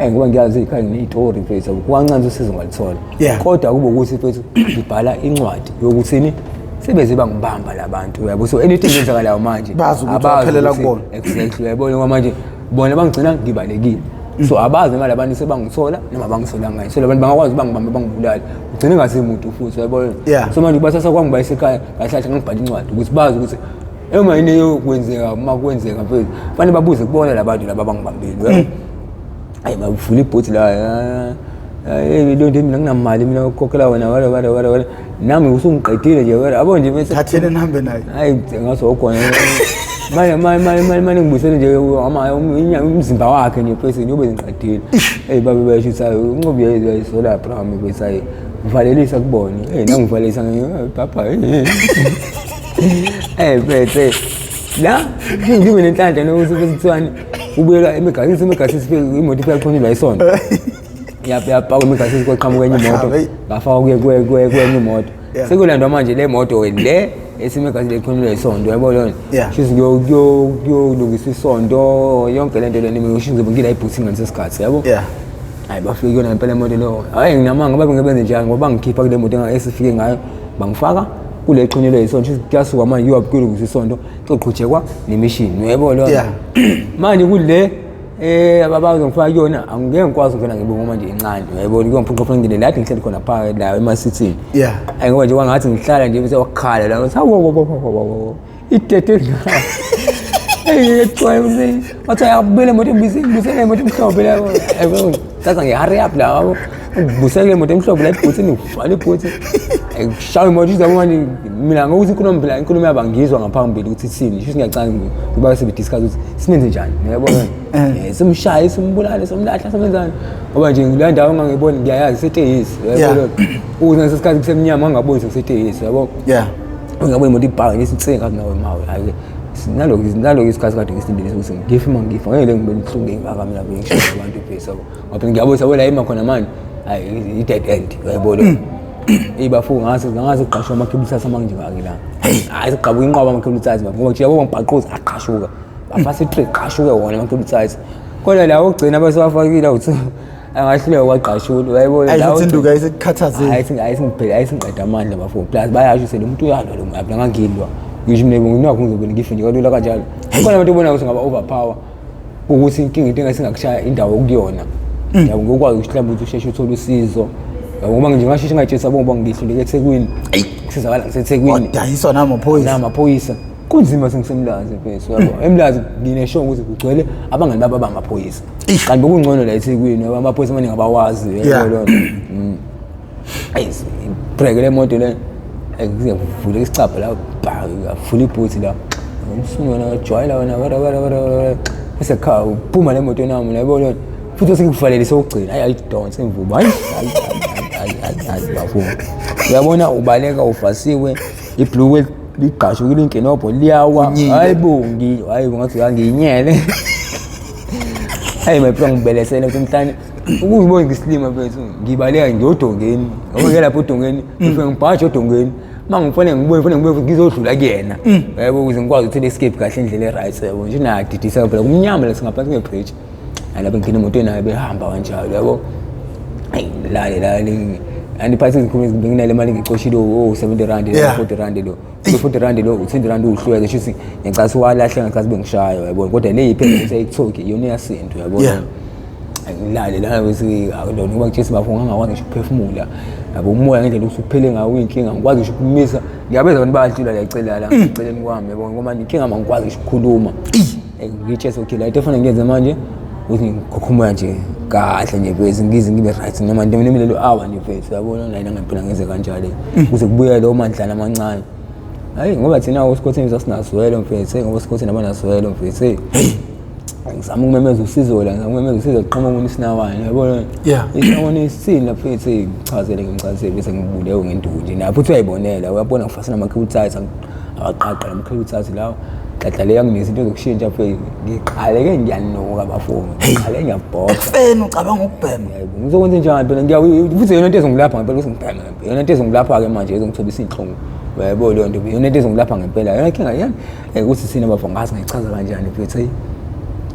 ngoba ngiyazi ekhaya nginestory mfethu kuwancane usizo ngalithola kodwa kube ukuthi mfethu ngibhala incwadi yokuthini sebeze bangibamba labantu yabo so anything yenzakalayo manje bazi ukuthi baphelela kubona exactly yabona ngoba manje bona bangigcina ngibalekile so abazi manje abantu sebangithola noma bangisola ngayo so labantu bangakwazi bangibambe bangibulala ugcine ngasimuntu futhi yabona so manje basasa kwangibayisa ekhaya ngahlahla ngibhala incwadi ukuthi bazi ukuthi ema yini yokwenzeka uma kwenzeka mfethu fanele babuze kubona labantu laba bangibambile hayi bavula ibhothi la lo nto mina nginamali mina ukhokhela wena wala nami usungiqedile nje wena yabo nje bese thathene nihambe naye hayi ngaso ukhona manje ngibusele nje umzimba wakhe nje phezulu yobe ngiqedile babe bayashisa unqobi yayisola prime besayi uvalelisa kubona nangivalelisa papa bese la ngibe nenhlanhla nokusebenzisana ubuyela emigasi sifike imoto ifika kuqhonyelwa isonto yapha emigasi koqhamuka enye imoto ngafaka kwenye imoto sekulandwa manje le moto le esimegasi leqhonyelwa isonto yabona shizi ngiyolungisa isonto yonke lento le nimi ushinze ngila ibhuthi ngesikhathi yabo hayi bafike yona ngempela imoto lo hayi nginamanga babe ngebenze njani ngoba ngikhipha kule moto esifike ngayo bangifaka kule qhonyelwa isonto kuyasuka manje uyabukela isonto xoqhutshekwa nemishini uyayibona manje kule ababazo ngifaka kuyona angeke ngikwazi ukuvela ngibonga manje incane uyayibona kuyongiphuqa phela ngine lathi ngihleli khona phakathi la emasithini hayi ngoba nje kwangathi ngihlala nje bese wakhala la hawo itete etswaye mse wathi ayabele moto mbisele moto mhlophe la uyayibona sasa ngihurry up la wabo ubusele moto mhlophe la ibhuthini uvala ibhuthi shawe moto izabona mina ngokuthi inkulumo yabangizwa ngaphambili ukuthi sithini sho ngiyacanga ngoba sibe discuss ukuthi sinenze njani uyabona simshaye simbulale somlahla somenzani ngoba nje ngila ndawo ngangiboni ngiyayazi seteyisi uyabona uze sesikhathi kusemnyama ngangaboni sekuteyisi yabo ngiyabona imoto ibhanga nesitsenga kunawe mawe hayi nalo isikhathi kade ngisindile ukuthi ngifa ngifa ngeke ngibe nhlungu engaka mina bengisho abantu phezulu yabo ngoba ngiyabona sabona la khona manje hayi i dead end uyabona ibafu ngazi uqashwa amakhebulu thatha manje ngake la hayi siqhabuka inqwaba amakhebulu thatha ngoba nje yabo ngibhaqoza aqashuka bafasa itrick qashuke wona amakhebulu thatha kodwa la ogcina bese bafakile uthi angahluleka kwaqashula uyayibona la uzinduka isikhathaze ayisingiqeda amandla bafu plus bayasho sele umuntu uyalwa lo ngapha ngangilwa ngisho mina nginakho ngizobe ngife nje kalula kanjalo khona abantu ubona ukuthi ngaba overpower ukuthi inkinga into engasingakushaya indawo kuyona yabo ngokwazi ukuthi mhlawumbe usheshe uthole usizo ngoba nje ngasheshe ngayitshisa bonke ngihluleke eThekwini kusizakala ngiseThekwini odayiswa namaphoyisa kunzima sengisemlazi phezulu yabo emlazi nginesho ukuthi kugcwele abangani baba bamaphoyisa kanti bekungcono la eThekwini amaphoyisa manje ngabawazi yebo break le moto le ngiyavula isicapha la afula ibhuthi la umsungwana kajwayela wena bese kha uphuma le moto nami la yabo futhi sengikuvalele sokugcina hayi don't sengivuba hayi bafuna uyabona ubaleka ufasiwe iblue whale ligashukile inkenobho liyawa hayibo ngathi ngiyinyele hayi mayiphela ngibelesele kumhlanje ukuyibona ngisilima bethu ngibaleka ngiyodongeni ngoba ngelapho odongeni ngifike ngibhaje odongeni mangifone ngibuye ngizodlula kuyena yabo ukuze ngikwazi ukuthola escape kahle indlela eright yabo nje na didisa phela kumnyama la singaphansi ngebridge alapha ngine emotweni naye behamba kanjalo yabo hayi lale andiphathi izikhulu nginale mali ngicoshile 70 rand 40 rand lo 40 rand lo 20 rand uhlweke sho ukuthi ngicasa walahle ngicasa bengishayo yabo kodwa le iphela ukuthi ayithoki yona iyasinto yabo ngilale la bese akudona ngoba ngitshisa bafuna ngangakwazi ngisho ukuphefumula yabo umoya ngendlela usuphele ngawo inkinga ngikwazi ngisho ukumisa ngiyabeza abantu bayahlula la icela la ngiceleni kwami yabo ngoba inkinga mangikwazi ngisho ukukhuluma ngitshesa okay la into efana ngiyenze manje ukuthi ngikhukhumula nje kahle nje bese ngibe right noma nje nemilelo hour nje bese yabona la ngempela ngeze kanjalo kuze kubuye lo mandlana amancane hayi ngoba thina usikhotheni sasinazwelo mfethu ngoba usikhotheni abanazwelo mfethu ngizama ukumemeza usizo la ngizama ukumemeza usizo qhoma umuntu isinawani yabona isawona isini lapho ethi ngichazele ngimchazele bese ngibulewe ngenduku nje napho uthi uyayibonela uyabona ngifasana amakhuluthatha awaqaqa lamkhuluthatha lawo dladla leya nginezinto zokushintsha phela ngiqaleke ngiyanoka bafowethu ngiqale ngiyabhoka efeni ucabanga ukubhema ngizokwenza njani phela futhi yona into ezongilapha ngempela ukuthi ngibheme ngempela yona into ezongilapha ke manje ezongithobisa inhlungu yabo leyo nto yona into ezongilapha ngempela yona kinga yami ukuthi sina bafo ngazi ngichaza kanjani phela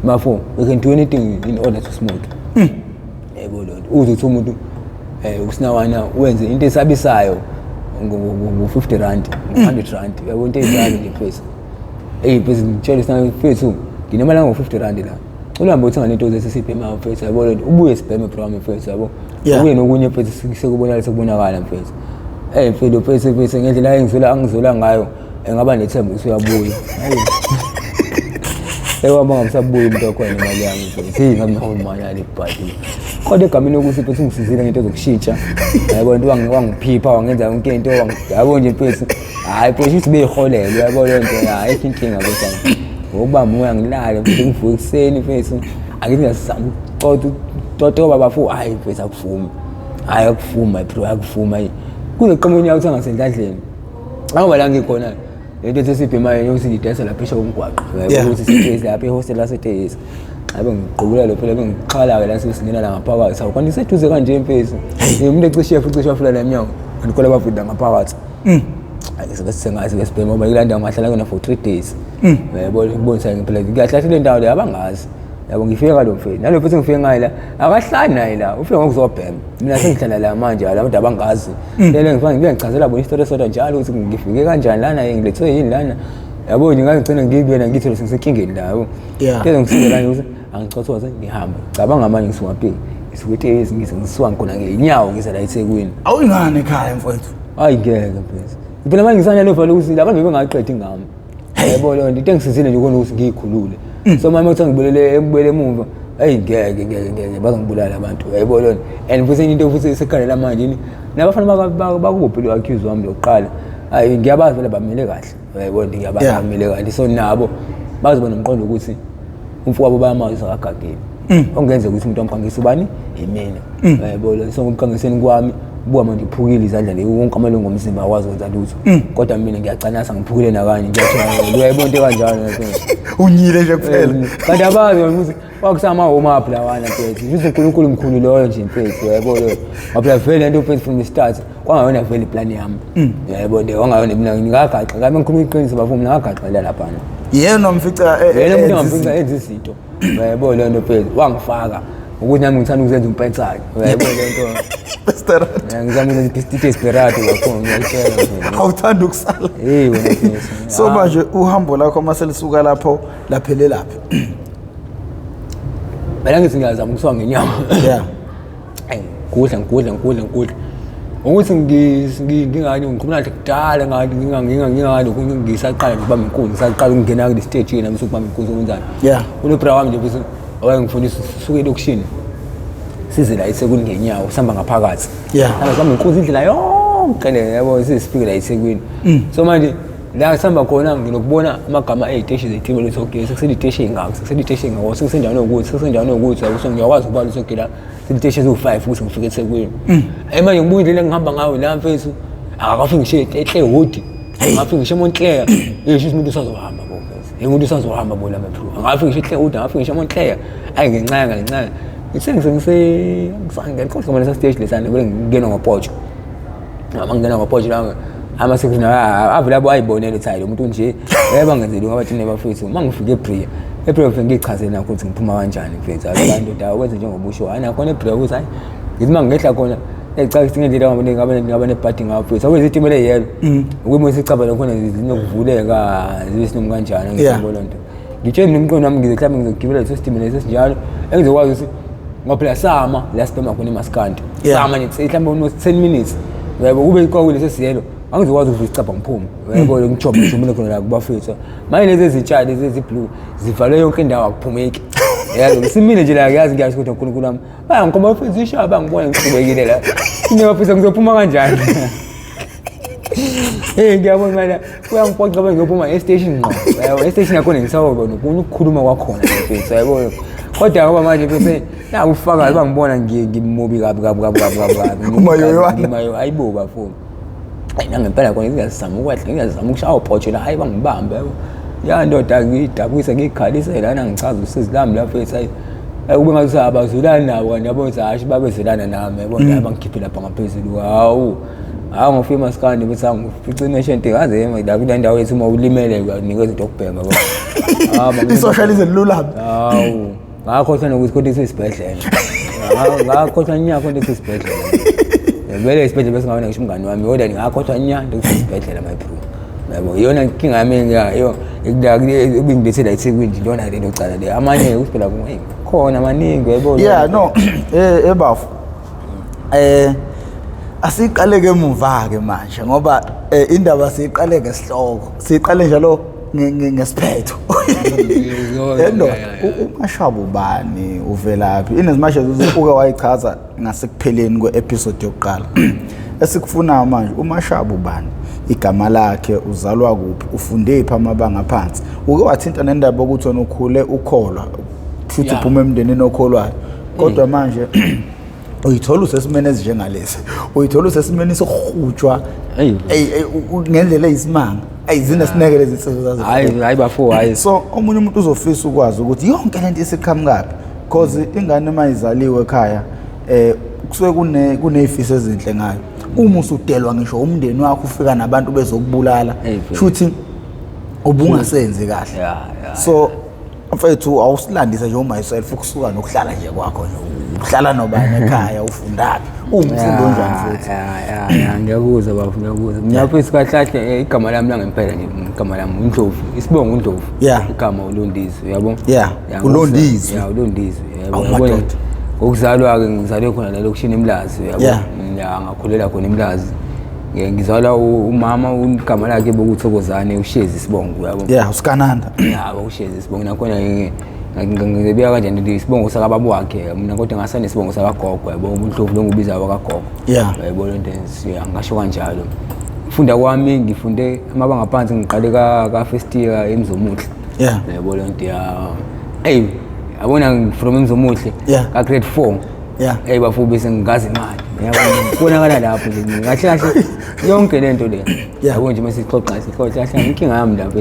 bafo we can do anything in order to smoke yabo leyo nto uzothi umuntu usinawana wenze into esabisayo ngo50 rand ngo100 rand yabo into ezalo nje phela bese ngitshela sana mfethu nginemali ngo50 rand la uhambe uthenga lento zesiphi ema mfethu yabo lento ubuye sibheme program mfethu yabo ubuye nokunye mfethu sekubonakala sekubonakala mfethu mfethu phese ngendlela angizola ngayo engaba nethemba ukuthi uyabuya waba ngamsabuyi umuntu wakho nemali yami mfethu ngingahomanya le bhadi kodwa egameni ukuthi mfethu ngisizile ngento zokushintsha yabo lento wangiphipha wangenza yonke into yabo nje mfethu hayi phela ukuthi beyiholele yabo lento hayi inkinga bese ngoba moya ngilale mfethu ngivuka ekseni mfethu akithi ngasizama toto baba fu hayi mfethu akuvuma hayi akuvuma bro akuvuma kuze qomeni yawo uthanga sendladleni ngoba la ngikhona lento esibhema yena ukuthi ngidesa lapha esho umgwaqo yabo ukuthi sitezi lapha ehostel la sitezi abe ngiqhubula lo phela bengixhala ke la sesingena la ngaphakathi awukwani seduze kanje mfethu umuntu ecishe futhi wafula la emnyango ngikhola bavida ngaphakathi sengazi ngesibhema ngoba ngilanda ngahlala kona for 3 days yabo ngibonisa ngempela ngiyahlathi le ndawo le abangazi yabo ngifike ngalo mfethu nalo futhi ngifike ngayi la akahlali naye la ufike ngokuzobhema mina sengihlala la manje abantu abangazi lele ngichazela bona istory soda njalo ukuthi ngifike kanjani lana ngilethwe yini lana yabo ngingagcina ngikuyena ngithi lo sengisenkingeni la yabo phela ngisizela ukuthi angichothoze ngihamba cabanga manje ngisungaphi isukuthi ngisuka ngona ngenyawo ngise la eThekwini awungane ekhaya mfowethu hayi ngeke mfethu phela manje ngisanya lo valo ukuthi abantu bebengaqedi ngami yabo lo into engisizile nje ukona ukuthi ngiyikhulule so mama uthi ngibulele emuva hayi ngeke bazongibulala abantu yabo lo and futhi into futhi esekhalela manje nabafana bakuphi lo accuse wami lokuqala hayi ngiyabazi vele bamile kahle yabo ngiyabamile kahle so nabo bazoba nomqondo ukuthi umfu wabo bayamazi akagageni ongenze ukuthi umuntu omkhangisi ubani yimina yabo lo so ngomkhangiseni kwami buka manje iphukile izandla le wonke amalungu omzimba awazi ukwenza lutho kodwa mina ngiyacanasa ngiphukile nakanye ngiyathi uyayibona into kanjalo unyile nje kuphela kanti abazi ukuthi wakusama home up lawana mfethu ngithi uNkulunkulu mkhulu loyo nje mfethu yabo lo ngaphela vele into mfethu from the start kwangayona vele plan yami yabo nje wangayona mina ngingagaxa ngabe ngikhuluma iqiniso bafuna ngagaxela lapha yena umfica yena umuntu ngamfica enza izinto yabo lo nto mfethu wangifaka ukuthi nami ngithanda ukuzenza umpetsayo yabo le nto Desperate. Ngizama ukuthi desperate kakhulu ngiyatshela. Awuthanda ukusala. Wena mfethu. So manje uhambo lakho mase lisuka lapho laphelele laphi? Bela ngithi ngiyazama ukusuka ngenyawo. Yeah. Ngikudla. Ukuthi ngingani ngikhuluma kudala ngathi ngingani ukuthi ngisaqala ukubamba inkundla ngisaqala ukungena ku stage nami sokubamba inkundla okwenzani. Yeah. Ulo bra wami nje bese awayengifundisa suke lokushini. Size la eThekwini ngenyawo sihamba ngaphakathi. Yeah. Sihamba inkundla indlela yonke le yabo sisifike la eThekwini. So manje la sihamba khona nginokubona amagama ey'teshi zethimba lesogesi sekusele iteshi engako sekusele iteshi engako sekusendaweni yokuthi sekusendaweni yokuthi akuso ngiyakwazi ukubala lesogela iteshi eziwu5 ukuthi ngifike eThekwini manje ngibuye indlela engihamba ngayo la mfethu akafiki ngishe ehle hodi ngafiki ngishe eMontclair yesho umuntu usazohamba bo mfethu umuntu usazohamba bo la maphu angafiki ngishe ehle hodi angafiki ngishe eMontclair ayi ngincane ngisangena kodwa manje stage lesana ngingena ngopotsho ngingena ngopotsho la amasekuzina avela abo ayibonela ithayile umuntu nje ebangenzeli ngabathi nebafethu mangifike ePriya ufike ngichazela nakho ukuthi ngiphuma kanjani mfethu abantu dawo kwenze njengobusho hayi nakhona ePriya ukuthi hayi ngithi mangehla khona ecacisa ngendlela ngabe nebhadi ngaphethu awuze itimele yelo ukuyimo sicabana khona zinokuvuleka zibisinomu kanjani ngiyibona lonto ngitshela nomqondo wami ngize mhlawumbe ngizogibela leso sitimela sesinjalo engizokwazi ukuthi ngophela sama la sibema khona eMaskandi sama nje mhlawumbe 10 minutes yebo kube iqhawe lesiyelo angizokwazi ukuzicapha ngiphume yebo ngijobe ngijumele khona la kubafethu manje lezi zitshali lezi blue zivalwe yonke indawo akuphumeki yazi simile nje la yazi ngiyazi ukuthi uNkulunkulu wami bayangikoma bafisa ishaya bangibona ngiqhubekile la ngiyafisa ngizophuma kanjani ngiyabona manje uyangiphoqa bese ngiyophuma e-station ngqo yabo e-station yakho ngisawuba nokunye ukukhuluma kwakhona mfethu yabo kodwa ngoba manje bese la ufakazi bangibona ngimobi kabi ngimayo ayibo bafuni ngempela khona ngiyazama ukwahle ngiyazama ukushaya ubhotshe la hayi bangibambe yabo ya ndoda ngidabukise ngikhalise lana ngichaza usizi lami lapho ethi ube ngathi abazulani nabo kanti yabo zashi babezelana nami yabo abangikhiphe lapha ngaphezulu hawu ngofika maskandi bese ngifice nation ngaze la kule ndawo yethi uma ulimele unikeza dokubhema yabo isocialism lula hawu ngakhohlwa nokuthi konke isibhedlela ngakhohlwa nyaka konke isibhedlela vele isibhedlela bese ngabona ngisho umngani wami kodwa ngakhohlwa nyaka isibhedlela my bro yabo iyona inkinga yami ngayo ebingibethela eThekwini lona le locala le amanye usiphela khona amaningi yabo yeah no ebafu asiqaleke emuva ke manje ngoba indaba siyiqale ngesihloko siyiqale njalo ngesiphetho yendo uMashaba ubani uvelaphi inezimashe uke wayichaza ngasekupheleni kweepisode yokuqala esikufuna manje uMashaba ubani igama lakhe uzalwa kuphi ufunde phi amabanga aphansi uke wathinta nendaba ukuthi wena ukhule ukholwa futhi uphuma emndenini okholwayo kodwa manje uyithola usesimene ezinjengalesi uyithola usesimene sokuhutshwa ngendlela eyisimanga ayizina sineke lezi nsizwa zazo hayi bafo hayi so omunye umuntu uzofisa ukwazi ukuthi yonke lento isiqhamukapi because ingane mayizaliwe ekhaya kusuke kunezifiso ezinhle ngayo uma usudelwa ngisho umndeni wakho ufika nabantu bezokubulala futhi ubungasenzi kahle so mfethu awusilandise nje myself ukusuka nokuhlala nje kwakho nje uhlala nobani ekhaya ufundapi umfundo onjani futhi ngiyakuzwa bafu ngiyakuzwa ngiyafisa kahlahle igama lami langempela nje igama lami uNdlovu isibongo uNdlovu igama uLondizwe yabo uLondizwe uLondizwe yabo ukuzalwa ke ngizalwe khona la lokushini eMlazi yabo ngakhulela khona eMlazi ngizalwa umama igama lakhe bokuthokozane uShezi Sibongo yabo uSkananda uShezi Sibongo nakhona ngibeya kanjani isibongo sakababa wakhe mina kodwa ngasane isibongo sakagogo yabo uNdlovu lo ngubiza wakagogo yabo lento ngisho kanjalo ufunda kwami ngifunde amabanga phansi ngiqale ka first year eMzomuhle yabo lento yabona from eMzomuhle ka grade 4 bafu bese ngigazi imali yabona kubonakala lapho nje kahle kahle yonke lento le yabo nje mase sixoxa kahle inkinga yami lapho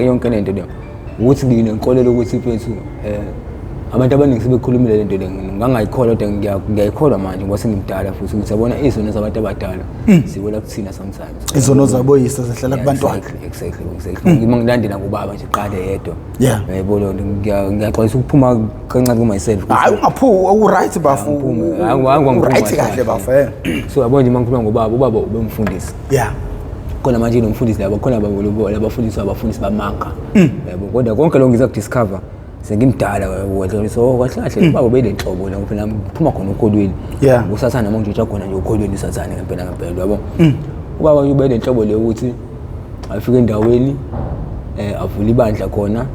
yonke lento le ukuthi nginenkolelo ukuthi mfethu abantu abaningi sebekhulumile lento le ngangayikholwa kodwa ngiyayikholwa manje ngoba sengimdala futhi ukuthi yabona izono zabantu abadala siwela kuthina sometimes izono zaboyisa sehlala kubantwana exactly ngimangilandela ngubaba nje qale yedwa yayibona ngiyaxolisa ukuphuma kancane ku myself hayi ungaphu right bafu right kahle bafu so yabona nje mangikhuluma ngobaba ubaba ubemfundisi khona manje nomfundisi labo khona abafundisi bamanga yabo kodwa konke lo ngiza kudiscover sengimdala wethu so kahle ubaba belenhlobo la phela phuma khona ukolweni usathana manje utsha khona nje ukolweni usathana ngempela yabo ubaba ubelenhlobo le ukuthi afike endaweni avula ibandla khona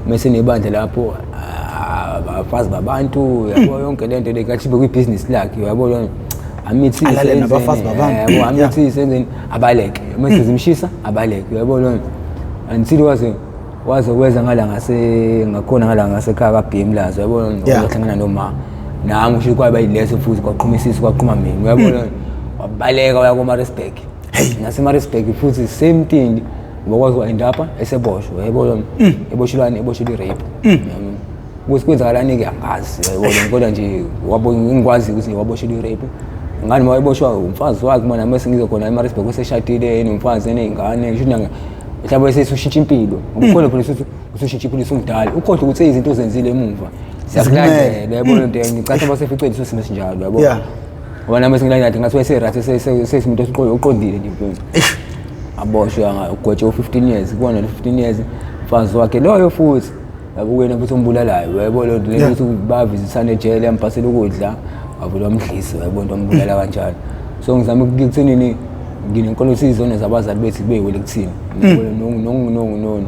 mase nebandla lapho abafazi babantu yabo yonke lento le kathi kwi business lakhe yabo lo amithi nabafazi babantu yabo amithi senzeni abaleke mase zimshisa abaleke yabo lo until waze weza ngakhona ngala ngasekhaya kaBMlazo yabona ngokuhlangana noma nami usho kwaba yileso futhi kwaqhumisisa kwaqhuma mina uyabona wabaleka waya kuMaritzburg naseMaritzburg futhi same thing ngokwazi wa indapha eseboshwe yabona eboshelwane eboshwe rape kusikwenzakala ke angazi yabona kodwa nje ngikwazi ukuthi waboshwe rape ngani wayeboshwa umfazi wakhe mina mase ngizokhona eMaritzburg useshadile nomfazi nezingane ngisho nanga mhlawumbe sesushintsha impilo ukukhona phela usushintsha impilo usungidala ukhohle ukuthi izinto zenzile emuva siyakulandela yabona into ngicatha baseficela iso simo sinjalo yabo ngoba nami sengilandela ngathi wayeserathi sesimuntu oqondile nje mfowethu aboshwa ugwetshe 15 years kubona 15 years mfazi wakhe loyo futhi yabo wena futhi umbulalayo yabona le ukuthi bavizisana ejele yampasela ukudla wavula umdliso yabona umbulala kanjalo so ngizama ukukuthenini nginenkolo sizona zabazali bethi bewele kuthini no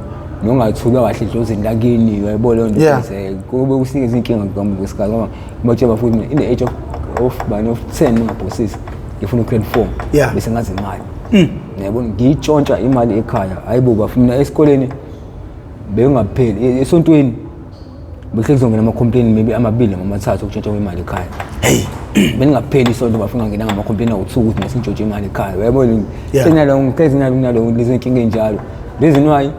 nongathuka kahle edlozini lakini uyayibona leyo nto bese kube kusinikeza inkinga ngami kwesikhathi ngoba ngitshela futhi mina in the age of 10 ngabhosisi ngifuna grade 4 bese ngazi imali uyayibona ngiyitshontsha imali ekhaya hayibo bafuna esikoleni bengapheli esontweni bese kuzongena ama complaint maybe amabili noma amathathu ukutshontsha imali ekhaya bengapheli isonto bafuna ngena ngama complaint awuthuka ukuthi masintshontshe imali ekhaya uyayibona senalo nalo lezi inkinga enjalo reason why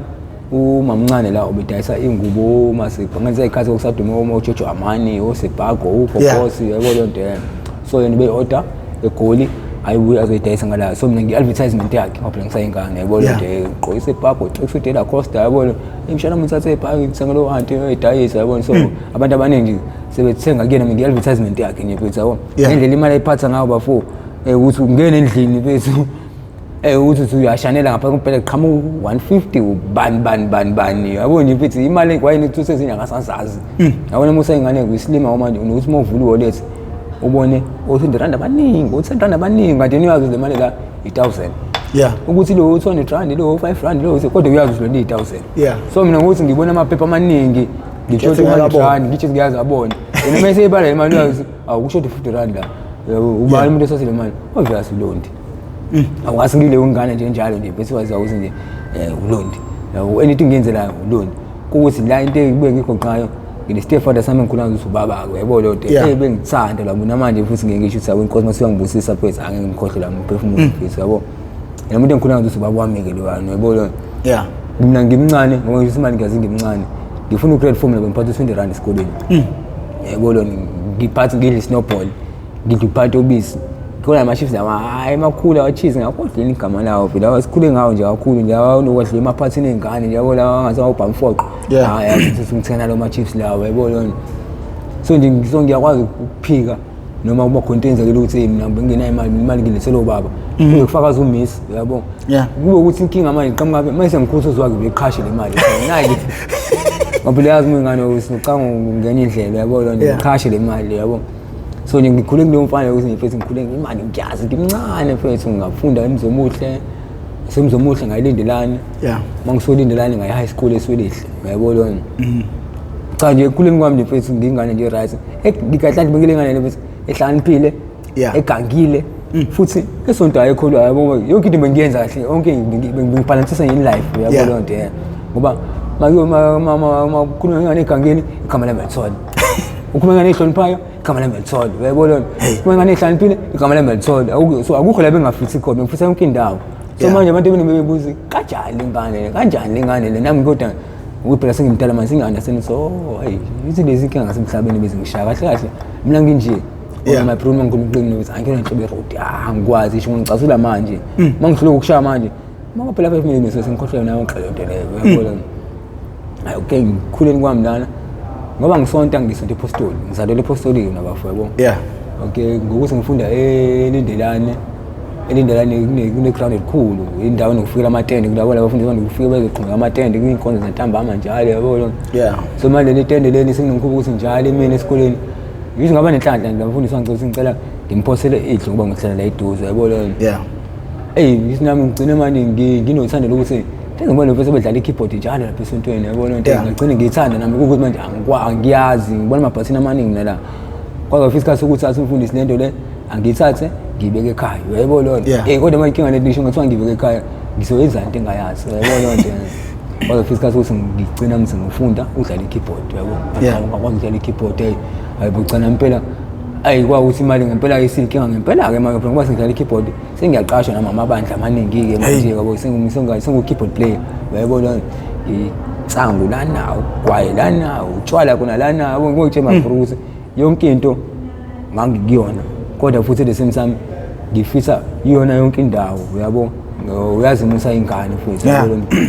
umamncane la ubedayisa ingubo masipha ngenza ikhathi okusaduma uma uJojo Amani osebhago uGogosi uyayibona le nto so yena be-order egoli ayibuye azoyidayisa ngala so mina ngi-advertisement yakhe ngoba ngisayingane uyayibona le nto gqokisa ebhago uXudela Costa uyayibona imshana muthathe ebhagi ngithenga lo anti uyayidayisa uyayibona so abantu abaningi sebethenga kuyena mina ngi-advertisement yakhe nje mfethu yabo ngendlela imali ayiphatha ngayo bafo ukuthi ungene endlini mfethu uthi uyashanela ngapha kuphela qhamu 150 bani yabona mfethu imali kwayini kuthi sezinyanga sasazi yabona musa ingane kuyislima manje unokuthi mawuvula wallet ubone R200 abaningi R200 abaningi kanti uyazi le mali la 1000 ukuthi lo 200 rand lo 5 rand lo kodwa uyazi lo 1000 so mina ngokuthi ngibona amaphepha amaningi ngitshothe ngalo ngithi ngiyazi abona yena mase ibala imali yazi awukusho 50 rand la ubani umuntu esasile imali obviously londi awasingile ungane nje njalo nje bese wazi awuzi nje ulondi anything ngiyenzela ulondi ukuthi la into ekube ngikhoqayo ngine stepfather sami ngikhulana ukuthi ubaba uyayibona lo nto bengithanda la mina manje futhi ngeke ngisho ukuthi inkosi masiyangibusisa phezulu angeke ngikhohle la umphefumulo mfisi yabo yena umuntu engikhulana ukuthi ubaba wami ke lo uyayibona mina ngimncane ngoba ngithi imali ngiyazi ngimncane ngifuna ugrade 4 mina ngiphatha 20 rand esikoleni uyayibona ngiphatha ngidle snowball ngiduphatha obisi khona ama-chiefs lawa hayi makhulu awa-cheese ngakhodla igama lawo vele awasikhule ngawo nje kakhulu nje awanokwedla emaphathini ey'ngane nje yabo lawa angase awubhamfoqo ngithengana lawo ma-chiefs lawo yayibona so nje ngiyakwazi ukuphika noma kuba khona into enzekile ukuthi mina ngenayo imali ngilethele ubaba kuye kufakaza umisi yabo kube ukuthi inkinga manje qhamuka mase ngikhuthuza wakhe beqhashe le mali nayi ngoba leyazi uma ingane usinocanga ngene indlela yabo nje ngiqhashe le mali yabo so nje ngikhule kuleyo mfana ukuthi ngifethu ngikhule imali ngiyazi ngimncane mfethu ngafunda emzomuhle semzomuhle ngayilindelani mangisolindelani ngayi high school eSwedish uyayibona cha nje ekukhuleni kwami mfethu ngingane nje right ngikahla ngibekele ngane mfethu ehlaniphile egangile futhi esonto ayikholwa yabo yonke into bengiyenza kahle yonke ngibalansisa in life uyayibona nto ngoba mama kukhuluma ngane egangeni igama lami lithona ukhuluma ngane ehloniphayo igama lami lithona uyayibona ukhuluma ngane ehlaniphile igama lami lithona so akukho la bengafithi khona ngifisa yonke indawo so manje abantu bebebuza kanjani ingane le nami kodwa ukuphela sengimdala manje singi-understand so hayi ithi lezi inkinga ngasemhlabeni bezingishaya kahle kahle mina nginje my problem ngikuqinile ukuthi angikho nenhlobo erodi angikwazi isho ngicasula manje mangihlola ukushaya manje mangaphela 5 minutes sengikhohlwe nayo ngixolode leyo uyabona hayi okay ngikhuleni kwami lana ngoba ngisonta ngisonto epostoli ngizalele epostoli nabafu yabo okay ngokuthi ngifunda elindelane kune crowd elikhulu indawo nokufikela amatende kulabo abafundi bandikufika bezoqhunga amatende kwinkonzo zantambama njalo yabona so manje le tende leni senginomkhuba ukuthi njalo emini esikoleni ngisho ngaba nenhlanhla ngabafundisi wangicela ngicela ngimphosele idlo ngoba ngihlala la eduze yabona isinami ngigcine manje nginothando lokuthi ngibona bese bedlala i-keyboard njalo lapha esontweni yabona ngigcine ngiyithanda nami ukuthi manje angiyazi ngibona amabhathini amaningi nala kwaze kwafika isikhathi sokuthi asimfundisi lento le angiyithathe ngibeke ekhaya uyayibona kodwa manje inkinga lelisho ngathiwa ngibeke ekhaya ngizoyenza into engayazi uyayibona nje kwaze kwafika isikhathi sokuthi ngigcina mse ngifunda udlala i-keyboard uyayibona ngakwazi ukudlala i-keyboard ayibugcina impela ayikwazi imali ngempela isinkinga ngempela ke manje ngoba sengidlala i-keyboard sengiyaqashwa nama amabandla amaningi ke manje yabo sengu-keyboard player uyayibona itsangu lana ugwayi lana utshwala kuna lana yabo ngokuthe mafuru ukuthi yonke into ngangikuyona kodwa futhi the same time ngifisa iyona yonke indawo uyabo uyazi musa ingane futhi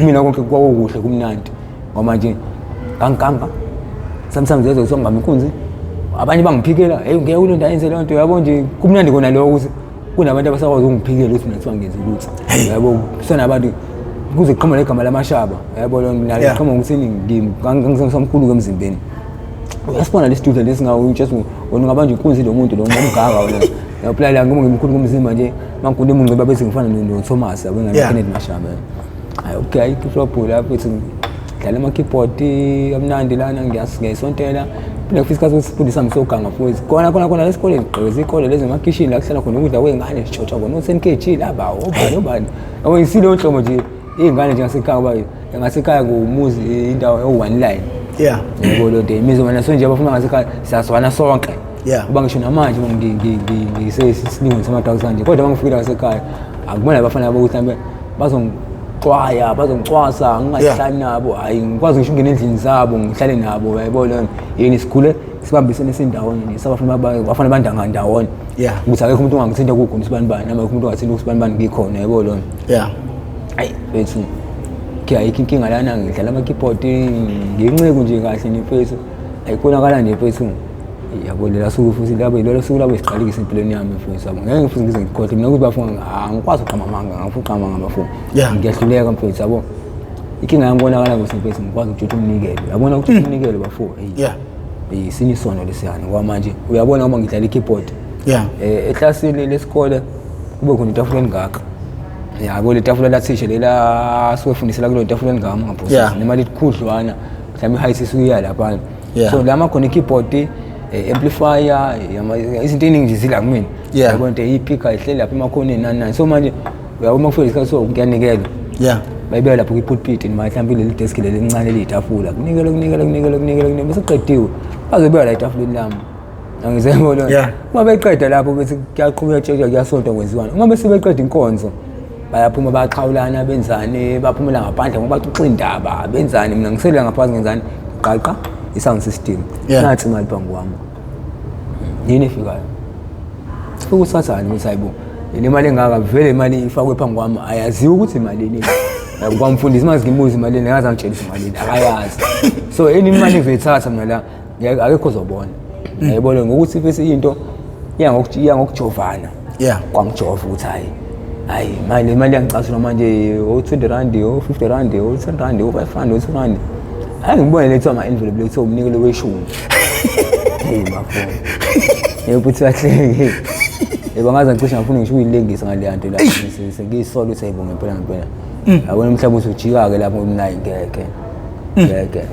mina konke kwakuhle kumnandi ngoba nje ngangikamba sometimes yezo songami inkunzi abanye bangiphikela ngeke ulonda yenze le nto yabo nje kumnandi kona lokho ukuthi kunabantu abasakwazi ukungiphikela ukuthi mina kuthiwa ngenze ukuthi yabo kusenabantu kuze kuqhamuka igama lamashaba yabo nalo qhamuka ukuthi ngisamkhulu emzimbeni uyasibona le student lesingawo just ungabanje inkunzi lo muntu lo ngomgaga wena yaphela la ngoba ngimkhulu kumzimba nje mangikule umuntu babe ngifana no Thomas yabo ngane Kennedy Mashaba hayi okay iflop lapho ithi dlala ama-keyboard kamnandi lana ngiyayisontela phinde kufika isikhathi sifundisa sami soganga futhi khona lesikoleni gqweza ikole lezi emakhishini la kuhlala khona ukudla kwey'ngane sishotha khona o-10 kg laba obani yabo isile onhlobo nje iy'ngane nje ngasekhaya ngoba ngasekhaya kumuzi indawo ewu-one line yabo lo nto imizi mana so nje abafuna ngasekhaya siyazwana sonke uba ngisho namanje ngisesilingweni sama-1000 nje kodwa bangifikile ngasekhaya akumele abafana bokuthi mhlawumbe bazongixwaya bazongicwasa ngingahlali nabo hayi ngikwazi ngisho ungena endlini zabo ngihlale nabo yabo lona yini sikhule sibambisene sindawonye nje sabafana bandanga ndawonye ukuthi akekho umuntu ongangithinta kugona isibanibani noma akekho umuntu ongathinta isibanibani ngikhona yabo lona hayi bethu ayikho inkinga lana ngidlala ama-keyboard nginceku nje kahle nefesu ayikhonakala nje fethu yabo lela suku futhi lelo suku labo siqalekisa empilweni yami mfowethu yabo ngeke futhi ngize ngikhohle mina ukuthi bafuna angikwazi ukuqama amanga ngifuna uqama ngabafuna ngiyahluleka mfowethu yabo inkinga yami bonakala ukuthi mfowethu ngikwazi ukutshutha umnikelo yabona ukutshutha umnikelo bafowethu isini isono lesiyani ngoba manje uyabona uma ngidlala i-keyboard eklasini lesikole kube khona itafula engaka yabo le tafula lathisha lela siwefundisela kulo tafula engama ngaphosa nemali ikhudlwana mhlawumbe i-height isuya lapha so lama khona i-keyboard amplifier izinto eziningi zila kumina yabo nto iphika ihleli lapha emakhoneni nani so manje uyabona ukufika isikhathi so kuyanikela bayibeka lapho kwi-pulpit noma mhlawumbe leli desk leli lincane eliyitafula kunikela bese kuqediwe bazobeka la itafuleni lami angizebona uma beqeda lapho bese kuyaqhubeka tsheja kuyasonto kwenziwana uma bese beqeda inkonzo bayaphuma baxhawulana benzani baphumela ngaphandle ngoba baxoxa indaba benzani mina ngiselela ngaphansi ngenzani qaqa i-sound system nathi imali phambi kwami yini efikayo ukusathani ukuthi hayibo le mali engaka vele imali ifakwe phambi kwami ayaziwa ukuthi imalini kwamfundisi mazi ngimuzi imalini ngazi angitshela imalini akayazi so imali ivethatha mina la akekho uzobona yayibona ngokuthi bese into ngokujovana kwangijova ukuthi hayi imali yangicasula manje o-20 rand o-50 rand o-10 rand o-5 rand o-2 rand ngibone lethu ama-envelope lethu umnikelo weshumi bafuna futhi kahleke bangaze ngicishe ngafuna ngisho ukuyilengisa ngaleya nto la sengiyisolo ukuthi hayibo ngempela yabona mhlawumbe uthi ujika-ke lapho umnayi ngeke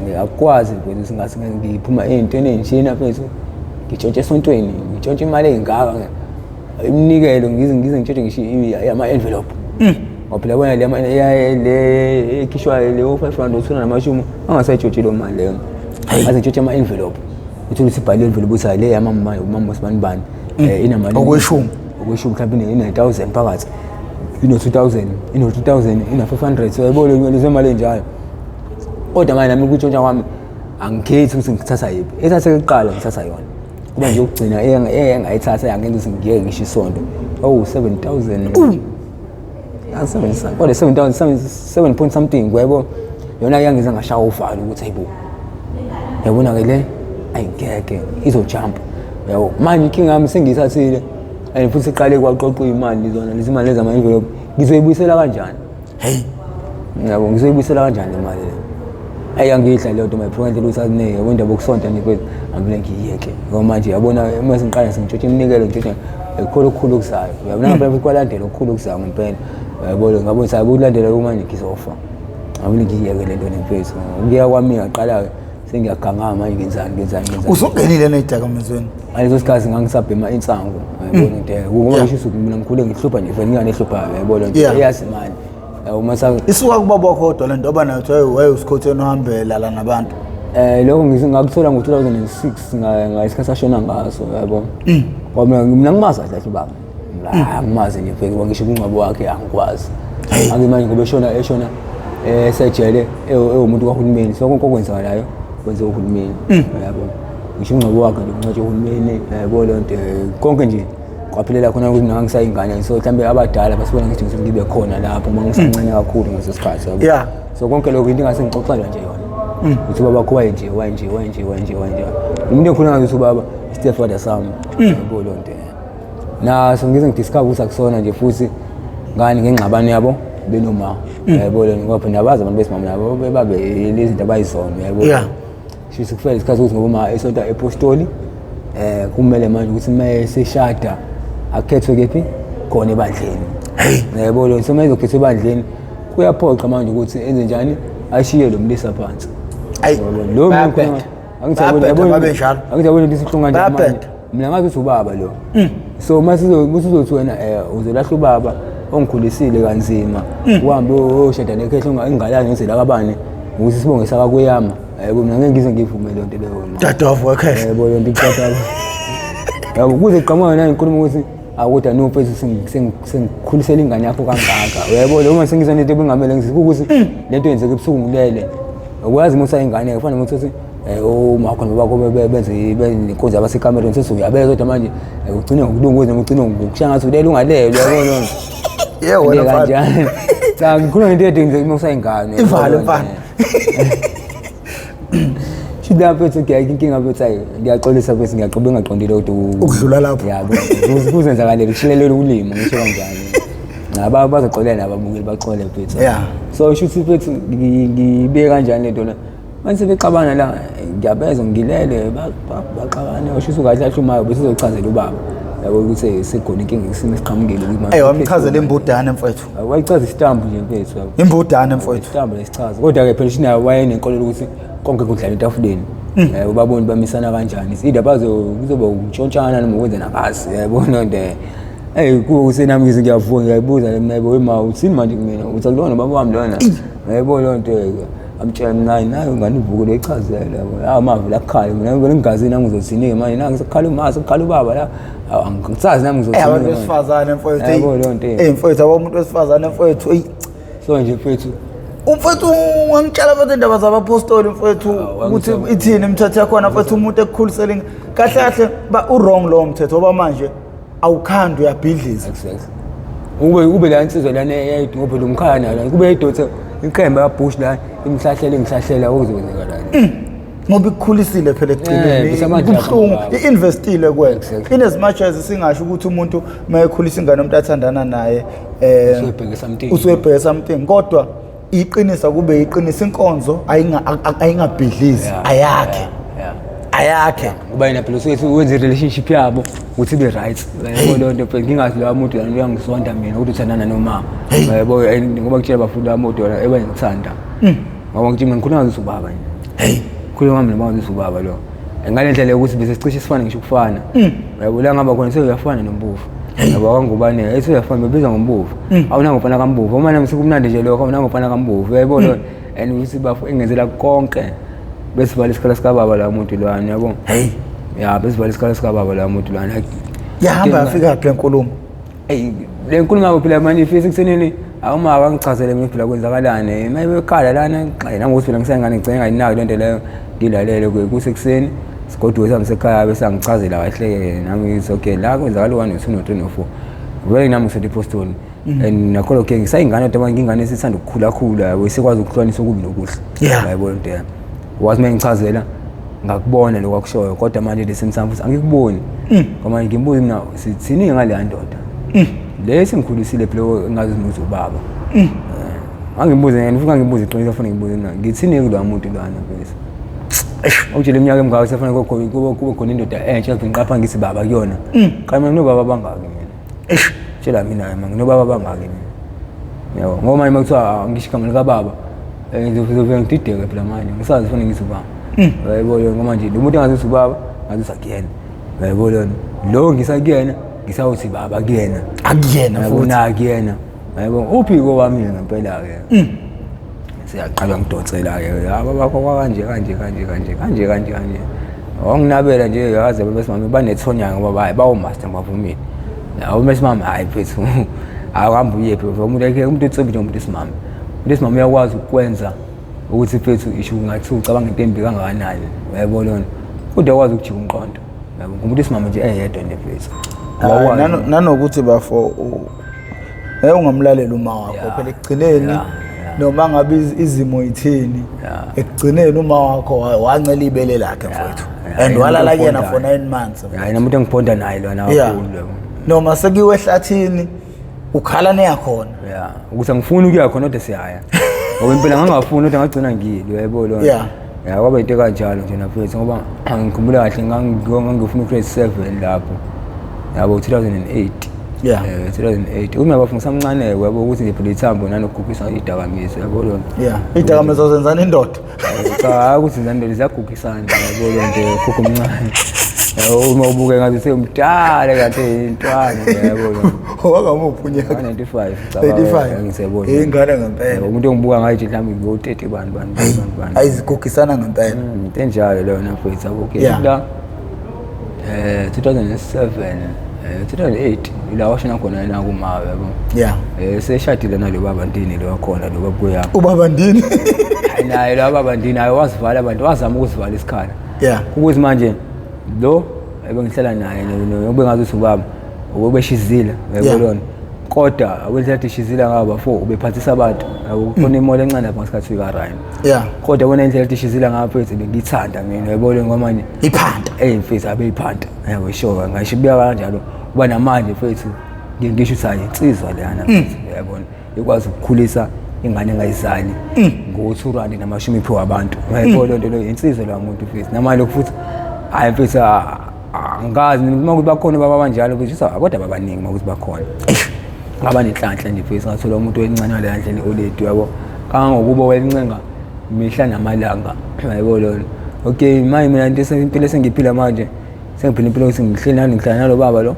ngiyakwazi ukuthi singase ngiphuma ey'ntweni ey'njena fethu ngitshontshe esontweni ngitshontshe imali ey'ngaka iminikelo ngize ngitshontshe ngisho ama-envelope ngoba phela bona le ekhishwayo le o-5 rand o-2 namashumi angasayitshotshi lo mali leyo ngaze ngitshontshe ama-envelope uthole ukuthi ibhale envelope ukuthi le yamama sibanibani inamali okweshumi mhlawumbe ine-1000 phakathi ino-2000 ino-2000 ina-500 so yayibona lezemali enjalo kodwa manje nami ukutshontsha kwami angikhethi ukuthi ngithatha yiphi ethathe kuqala ngithatha yona kuba nje ukugcina engayithatha yangenza ukuthi ngiyeke ngisho isonto 7000 kodwa 7 point something yabo yona yangenza ngashaya uvalo ukuthi hayibo yabona-ke le ayingeke izojumpa yabo manje inkinga yami sengiyithathile and futhi siqale kwaqoqwa imali zona lezi mali lezi ama-envelope ngizoyibuyisela kanjani yabo ngizoyibuyisela kanjani le mali le angiyidla leyo nto mayiphokendlela ukuthi azineke yabo indaba yokusonta nikwethu angivele ngiyiyeke ngoba manje yabona uma sengiqala sengitshontshe iminikelo ngitshontshe okukhulu okukhulu okuzayo uyabona ngaphela kwalandela okukhulu okuzayo ngempela yabona ngabona ukuthi akulandela kumanje ngizofa angivele ngiyiyeke le nto nempethu ukuya kwami ngaqala-ke sengiyagangama manje ngenzani usungenile ney'dakamizweni ngaleso sikhathi ngangisabhema insangu yabona into ngoba ngisho usuku mina ngikhule ngihlupha nje vele nginganehluphayo yabona nto eyasimani isuka kubaba wakho kodwa le nto obanayo ukuthi wayeusikhotheni uhambela la nabantu lokho ngakuthola ngo-2006 ngayisikhathi sashona ngaso yabo ngoba mina ngimazi kahle ubaba angimazi nje feke ngisho kungcwabo wakhe angikwazi angimanje ngoba eshona esejele ewumuntu kahulumeni so konke okwenzakalayo kwenziwa uhulumeni yabo ngisho umngcwabo wakhe nje kungcwatshwa uhulumeni yabo le nto konke nje kwaphelela khona ukuthi mina ngisayingane so mhlawumbe abadala basibona ngithi ngibe khona lapho uma ngisancane kakhulu ngaso sikhathi yabo so konke lokho into ingase ngixoxelwa nje yona ukuthi ubaba kho wayinje umuntu engikhuluma ngayo ukuthi ubaba stepfather sami yabo le nto naso ngize ngidiscover ukuthi akusona nje futhi ngani ngengxabano yabo benoma yabo le ngoba phela abazi abantu besimama nabo bebabe lezi zinto abayizona yabo shisa kufela isikhathi ukuthi ngoba ma esonto apostoli kumele manje ukuthi mayeseshada akhethwe kephi khona ebandleni yabo lo so mayezokhethwa ebandleni kuyaphoqa manje ukuthi enze njani ashiye lo mlisa phansi Ayi lo bayabheda. angijabule lesihlunga nje manje mina ngathi usubaba lo so masizothi wena uzolahla ubaba ongikhulisile kanzima uhambe oshada nekhehla ungalani ngizela kabani ukuthi sibonge saka kuyama yebo mina ngeke ngize ngivume le nto leyo dadavo wekhehla yebo le nto dadavo yabo kuze qhamuka nayo inkulumo ukuthi akuda no mfethu sengikhulisela ingane yakho kangaka yebo lo uma sengizona into ebingamele ngizike ukuthi le nto yenzeke ebusuku ngilele ukwazi musa ingane kufanele ukuthi umakho nobakho benze inkonzo abasekamereni sesuyabeza kodwa manje ugcine ngokulunguza ugcine ngokushaya ngathi ulele ungalele yabo lo yebo wena kanjani cha ngikhuluma into edinze musa ingane ivalo mfana Shida mfethu inkinga mfethu ayi ngiyaxolisa mfethu ngiyaqoba engaqondile ukuthi ukudlula lapho yabo kuzenzakalele kushilelele ulimo ngisho kanjani naba bazoxolela nababukeli baxole mfethu yeah so shuthi mfethu ngibe kanjani lento la manje bexabana la ngiyabeza ngilele baxabana ushuthi kahle ahlumayo bese sizochazela ubaba yabo ukuthi sikhona inkinga ngisimo siqhamukile ukuthi hey wamchazela imbudane mfethu wayichaza istambu nje mfethu imbudane mfethu istambu lesichaza kodwa ke phela shina wayenenkolelo ukuthi konke kudlala etafuleni ubaboni bamisana kanjani sida kuzoba utshontshana noma ukwenza nabasi yabona nto kusenami ngize ngiyavuka ngiyayibuza yebo wema uthini manje kumina uthi akulona baba wami lona yebo lo nto amtshela nayo ngani ivuko leyichazela yabo amavi lakhala mina ngibona ingazini angizothini manje nangisekhala umasi ukhala ubaba la angisazi nami ngizothini abantu besifazane mfowethu yebo lo nto mfowethu abomuntu besifazane mfowethu so nje mfethu umfowethu wangitshela abantu indaba zabapostoli mfowethu ukuthi ithini imithetho yakhona mfowethu umuntu ekukhulisela kahle kahle u-wrong lo mthetho ngoba manje awukhandi uyabhidliza ube la insizwa lana eyayidinga phela umkhaya la kube yidotha iqemba yabush la imhlahlela okuzokwenzekala ngoba ikukhulisile phela ekugcineni kubuhlungu i-investile kuwena in as much as singasho ukuthi umuntu mayekhulisa ingane umuntu athandana naye usuyebheka something kodwa iqinisa kube iqinisa inkonzo ayingabhidlizi ayakhe kuba yena phela usethi wenze relationship yabo ukuthi be right yabo nto phela ngingazi la muntu uyangisonda mina ukuthi uthandana nomama yabo ngoba ngitshela abafundi bamoto la ebengithanda ngoba ngithi mina ngikhuluma ngathi ubaba nje khuluma ngami noma ngathi ubaba lo ngalendlela ukuthi bese sicishe sifana ngisho ukufana yabo la ngaba khona seyafana nombufu yabo akangubane eseyafana bebiza ngombufu awunangofana kambufu uma nami sikumnandi nje lokho awunangofana kambufu yabo lo and ukuthi bafu engenzela konke bese bali isikhala sikababa la muntu lwana yabo bese bali isikhala sikababa la muntu lwana yahamba yafika phi lenkulumo le nkulumo yabo phela manje ifisa kusenini awuma akangichazele mina phela kwenzakalani mayebekhala lana yena ngokuthi phela ngisengane ngicenge ngayinaki lento leyo ngilalele kusekuseni sigodwe sami sekhaya bese angichazela kahle nami ngithi okay la kwenzakala 1 2 3 4 vele nami ngisethi apostoli and nakho ke ngisayingane kodwa ngingane esithanda ukukhula yabo sikwazi ukuhlukanisa okubi nokuhle yabo into yami wathi mengichazela ngakubona lokho akushoyo kodwa manje lesimsamo futhi angikuboni ngoba ngimbuza mina sithini ngale ndoda lesi ngikhulisile phela ngazi ukuthi ubaba angimbuze ngifuna ngimbuze iqiniso afuna ngibuze mina ngithini kulo muntu lwana bese awutshela iminyaka emngaka sefuna kube khona indoda entsha ngiqapha ngithi baba kuyona cha mina nobaba bangaki mina tshela mina nginobaba bangaki mina yabo ngoba manje makuthiwa ngisho igama lika baba ngizofika ngidideke phela manje ngisazi ufuna ngithi ubaba yabo lo ngoba nje lo muntu engazi ubaba ngathi sakuyena yabo lo ngisakuyena ngisawuthi baba kuyena akuyena futhi akuyena yabo uphiko wami ngempela ke siyaqala ngidocela ke yabo bakho kanje onginabela nje yazi besimama banethonya ngoba bawo master bavumile yawo besimama hayi phethu awuhamba uyephi umuntu ekhe umuntu etsebile umuntu esimama lesimama uyakwazi ukwenza ukuthi phethu isho ngathi ucabanga into embi kangakanani yabo lona kodwa yakwazi ukujika umqondo yabo umuntu esimama nje eyedwa nje phethu nanokuthi bafo ungamlalela uma wakho phela ekugcineni noma ngabe izimo yithini ekugcineni uma wakho wancela ibele lakhe mfowethu and walala kuyena for 9 months hayi nomuntu engiphonda naye lona kakhulu noma sekuyiwe ehlathini ukhala neyakhona ukuthi angifuni ukuya khona kodwa siyaya ngoba impela ngangafuni kodwa ngagcina ngiyile yabo lona kwaba into kanjalo nje nafethu ngoba ngikhumbula kahle ngangifuna ugrade 7 lapho yabo 2008 Yeah. 2008 uma bafungisa amncane yabo ukuthi ngiphile ithambo nanokugugisa idakamizwa yabo lo. Yeah. Idakamizwa zenzana indoda. Cha ukuthi zindandoli ziyagugisa yabo lo nje khukhu omncane. Uma ubuke ngathi seyumdala kanti intwana yabo lo. Wakamuphi unyaka? 95 cha 85 ngisebona. Ingane ngempela. Umuntu ongibuka ngathi mhlawumbe ngo30 bani. Ayizigugisana ngempela. Into enjalo leyo nafethu okay. La 2007 2008 ila washona khona la kumawe yabo. Yeah. Seshadile nalo baba Ndini lo wakhona lo babuyapha. Ubaba Ndini. Naye lo baba Ndini ayo wazivala abantu wazama ukuzivala isikhala. Yeah. Ukuthi manje lo ebengihlala naye nobengazi ubaba ubeshizile yabona. Kodwa awenzela ukuthi shizila ngaba fo ubephathisa abantu. Awukhona imola encane lapha ngesikhathi ka Ryan. Yeah. Kodwa wena indlela ukuthi shizila ngapha ethi bengithanda mina yabona ngomanye iphanda. Mfethu abeyiphanda. Yabo sho ngisho biya kanjalo kuba namanje mfethu ngisho ukuthi Izinsizwa leyana mfethu yabona ikwazi ukukhulisa ingane engayizali ngo2 namashumi iphiwa abantu. Yabona lento lo Izinsizwa lo muntu mfethu namanje futhi hayi mfethu angazi noma kuba khona baba kanjalo mfethu kodwa babaningi ukuthi bakhona. Abanenhlanhla nje mfethu ngathola umuntu oyincane ngale ndlela oledu yabo kangokuba welincenga mihla namalanga yabo lo. Okay manje mina into impilo sengiphila manje sengiphila impilo ukuthi ngihleli nani ngihlala nalo baba lo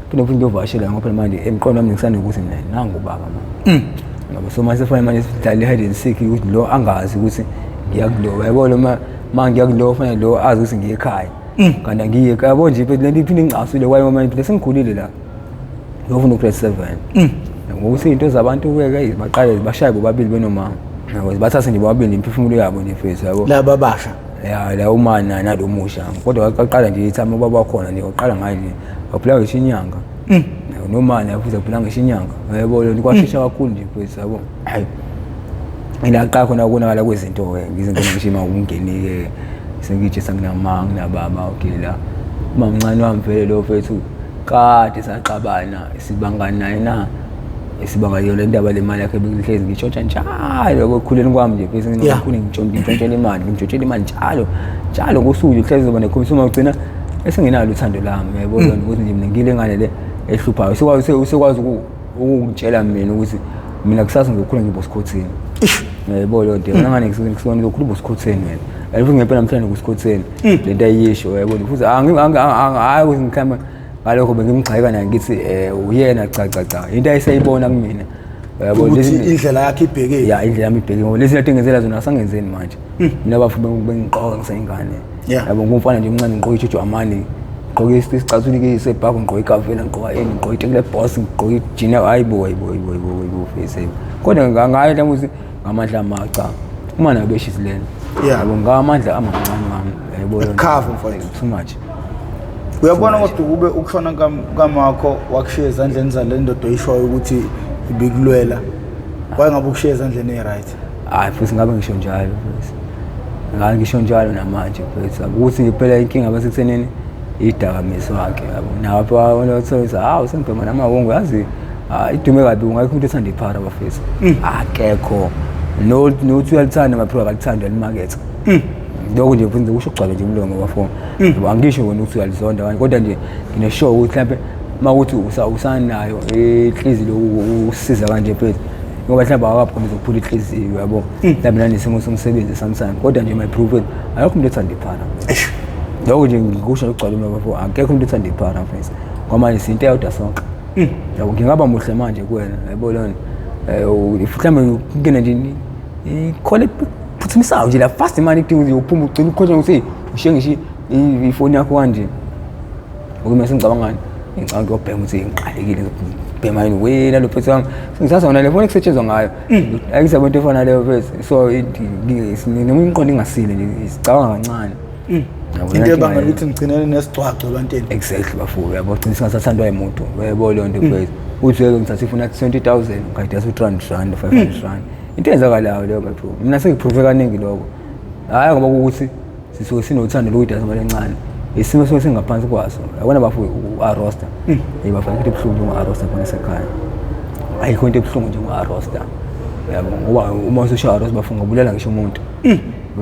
phinde futhi ngiyovashela ngoba phela manje emqondo wami ngisanda ukuthi mina nangu baba manje ngoba so manje fanele manje sidlale hide and seek ukuthi lo angazi ukuthi ngiyakulowa yabo lo manje ngiyakulowa fanele lo azi ukuthi ngiye ekhaya kanti ngiye ekhaya yabo nje phela lento iphinde ingicasule kwaye manje phela sengikhulile la ngofuna ugrade 7 ngokuthi into zabantu kuke baqale bashaye bobabili benoma yabo bathathe nje bobabili imphefumulo yabo nje mfethu yabo laba basha. Ya la umana nalo musha kodwa waqala nje ithama baba khona nje uqala ngaye nje waphila ngeshinyanga nomana yafuza ukuphila ngeshinyanga yabo lo kwashesha kakhulu nje mfethu yabo hayi mina aqala khona ukunakala kwezinto ke ngizingena ngishima ukungenike sengitshe sanginamanga nababa okay la uma mncane wami vele lo mfethu kade saqabana isibangana naye na isibanga yona indaba lemali yakhe bengihlezi ngitshontsha njalo kokhuleni kwami nje bese nginokhulu ngitshontshela imali njalo ngosuku nje hlezi zoba nekhombisa uma ugcina esengenalo uthando lami yabona ukuthi nje mina ngile ngane le ehluphayo sekwazi ukungitshela mina ukuthi mina kusasa ngizokhula ngibosikhotheni yabo lo nto ngane ngisona ngizokhula bosikhotheni wena alifu ngempela namhlanje kusikhotheni lento ayisho yabona futhi hayi ukuthi ngikhamba ngalokho bengimgxeka naye ngithi uyena cha into ayisayibona kumina yabo lezi indlela yakhe ibheke ya indlela yami ibheke ngoba lezi into ngenzela zona asangenzeni manje mina bafu bengiqoqa ngisayingane yabo ngumfana nje umncane ngiqoqa ijojo amani ngqoqa isicathulo ke sebhako ngqoqa ikavela ngqoqa ngqoqa itekle boss ngqoqa ijina hayibo face kodwa ngayo la muzi ngamandla amaca uma nabe beshisilene yabo ngamandla amancane wami yabo cover mfowethu too much. Uyabona kodwa kube ukushona kamakho wakushiya ezandleni zale ndodo oyishoyo ukuthi ibikulwela wayengabe ukushiya ezandleni eziright. Hayi futhi ngabe ngisho njalo futhi ngake ngisho njalo namanje futhi ukuthi phela inkinga basekuthenini idakamizwa wakhe yabo napho wona uthola hawu sengibhema namawongo yazi idume kabi ungayikho umuntu ethanda iphara bafethu akekho nothi uyalithanda maphela kalithanda limakethe lokho nje futhi kusho ugcwale nje umlomo bafo angisho wena ukuthi uyalizonda kanje kodwa nje ngineshow ukuthi mhlawumbe mawuthi usanayo inhliziyo lokusiza kanje phela ngoba mhlawumbe akaphuma ukuphula inhliziyo yabo mhlawumbe nanisimo somsebenzi sometimes kodwa nje my prove ayikho umuntu ethanda iphara lokho nje ngikusho ugcwale umlomo bafo akekho umuntu ethanda iphara mfethu ngoba isinto eyodwa sonke yabo ngingaba muhle manje kuwena yabo lona mhlawumbe ngene nje ikhole phuthumisayo nje la fast imali idinga uphuma ugcina ukhonje ukuthi ushengishe ifoni yakho kanje ukuma sengicabangani ngicabanga ukubhema ukuthi ngiqalekile ukubhema yini wena lo phethu wami sengisaza ngona le foni kusetshenzwa ngayo ayisabonto efana leyo phethu so noma inqondo ingasile nje isicabanga kancane into ebanga ukuthi ngigcinene nesicwaqo ebanteni exactly bafuwe yabo gcina singasathandwa imoto yebo lo nto phethu uthi ngithatha ifoni yathi 20,000 ngayidasa u300 rand 500 rand into enzakalayo leyo bathu mina sengiprove kaningi lokho hayi ngoba ukuthi sisuke sinothando lokudasa imali encane isimo sonke singaphansi kwaso yabona bafu uaroster bafuna ukuthi ebuhlungu uaroster khona sekhaya ayikho into ebuhlungu nje uaroster yabo ngoba uma usushaya aroster bafunga ubulela ngisho umuntu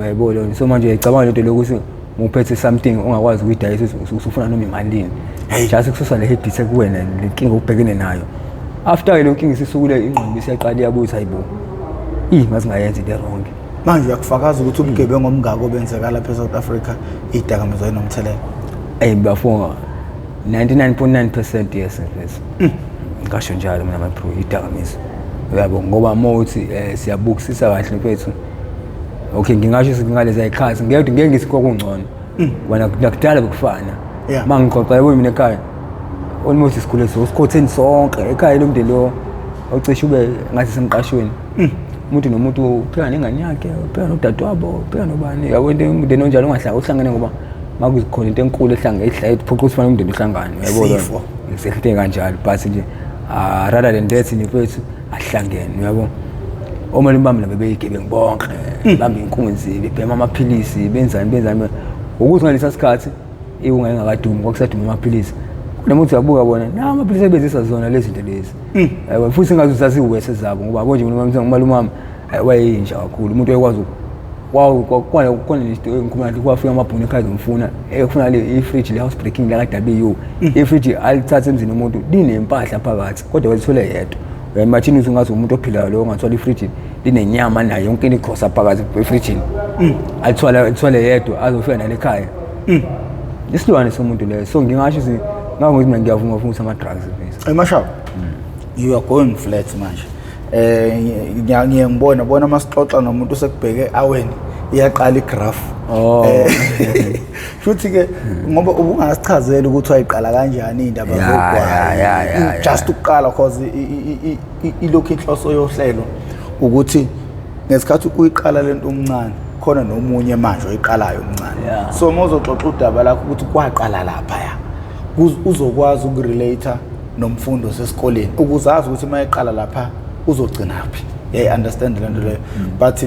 yebo lo so manje ngicabanga lento lokuthi uphethe something ongakwazi ukuyidayisa usufuna noma imalini just kususa le habit kuwena lenkinga ubhekene nayo after le nkinga isisukule ingqondo isiyaqala yabuthi hayibo masingayenzi into wrong manje uyakufakaza ukuthi ubugebengu omngako benzeka lapha eSouth Africa idakamizwa inomthelela bafo 99.9% yes ngisho njalo mina mapro idakamizwa uyabo ngoba mothi siyabukisisa kahle mfethu okay ngingasho singaleza ikhazi ngeke ngeke ngisikokungcono wena nakudala bekufana mangixoxa yebo mina ekhaya almost isikhule sosikhotheni sonke ekhaya lomndeni lo ocishe ube ngathi semqashweni umuntu nomuntu phela nengane yakhe phela nodadewabo phela nobani yabo into umndeni onjalo ongahlanga uhlangene ngoba makuzikhona into enkulu ehlanga iphoqa usifana umndeni uhlangane yabo lo ngisehlite kanjalo but nje rather than that nifethu ahlangene uyabo oma limbamba bebeyigebengu bonke bamba inkunzi bebhema amaphilisi benzani ukuthi ngalesa sikhathi ungayengakadumi kwakusaduma amaphilisi kunomuntu uyabuka bona amaphilisi ebenzisa zona lezi zinto lezi futhi ngazi usasiwese zabo ngoba konje umalumama wayinja kakhulu umuntu oyekwazi kwana ngikhuluma kwafika amabhunu ekhaya zomfuna ekufuna le ifridge le house breaking la kadabiyo ifridge alithatha emzini umuntu linempahla phakathi kodwa wayithole yedwa uyimagine ukuthi ngathi umuntu ophilayo lo ongathola ifridge linenyama nayo yonke ikhosa phakathi efridge alithwala yedwa azofika nale ekhaya isilwane somuntu leyo so ngingasho ngokuthi mina ngiyavuma ukuthi ama drugs Mashawa you are going flat manje ngiyangibona bona masixoxa nomuntu sekubheke aweni iyaqala igraph futhi ke ngoba ubungasichazela ukuthi wayiqala kanjani indaba zokugwaya just uqala because ilokhu inhloso yohlelo ukuthi ngesikhathi uyiqala lento omncane khona nomunye manje oyiqalayo omncane so mozoxoxa udaba lakho ukuthi kwaqala lapha uzokwazi ukurelate nomfundo sesikoleni ukuzazi ukuthi mayiqala lapha uzogcina phi understand lento leyo but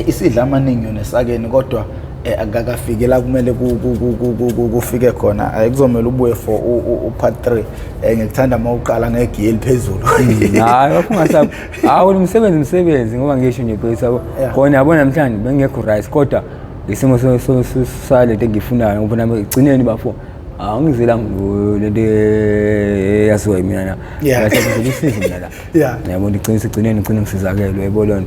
isidla amaningi nesakeni kodwa akakafike la kumele kufike khona ayikuzomela ubuye for part 3 ngikuthanda mawuqala ngegiyeli phezulu hayi ungasabi umsebenzi ngoba ngisho nje phezulu sabo khona yabona namhlanje bengekho right kodwa isimo sale engifunayo ngoba nami igcineni bafo angizela ngolento yaziwa mina na ngasebenzisa mina la yabona igcineni ngisizakele uyabona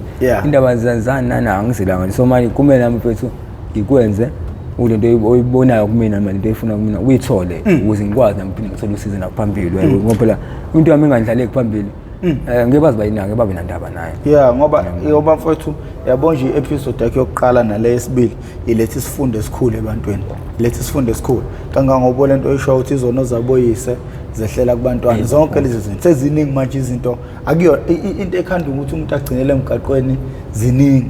indaba zanzana angizela ngani so manje kumele nami mfethu ikwenze ulento oyibonayo kumina manje into efuna kumina uyithole ukuze ngikwazi nami ngithola usizo naphambili ngoba phela into yami engandlale phambili ngebazi bayinake babe nandaba naye ngoba mfethu yabona nje episode yakhe yokuqala nale yesibili ilethi sifunde esikhulu ebantweni kangangoba lento oyisho ukuthi izono zaboyise zehlela kubantwana zonke lezi zinto seziningi manje izinto akuyo into ekhanda ukuthi umuntu agcinele emgaqweni ziningi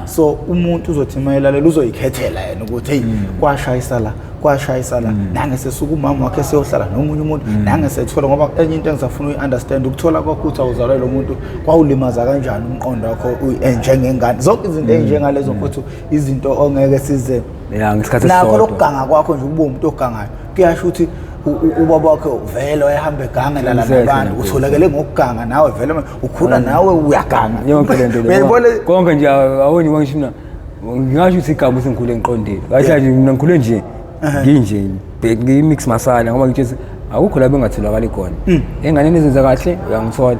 so umuntu uzothi mayelalela uzoyikhethela yena ukuthi hey kwashayisa la nange sesuka umama wakhe seyohlala nomunye umuntu nange sethola ngoba enye into engizafuna uyi-understand ukuthola kwakho ukuthi awuzalwe lo muntu kwawulimaza kanjani umqondo wakho njengengane zonke izinto enjengalezo mfuthu izinto ongeke size ngesikhathi nakho lokuganga kwakho nje ukuba umuntu ogangayo kuyasho ukuthi ubaba wakhe vele wayehamba eganga la nabantu utholakele ngokuganga nawe vele ukhula nawe uyaganga yonke lento le konke nje awoni wangishina ngingasho ukuthi igaba usengikhule engiqondile kahle nje mina ngikhule nje nginje ngimix masala ngoba ngithi akukho la bengatholakala khona enganeni ezenza kahle uyangithola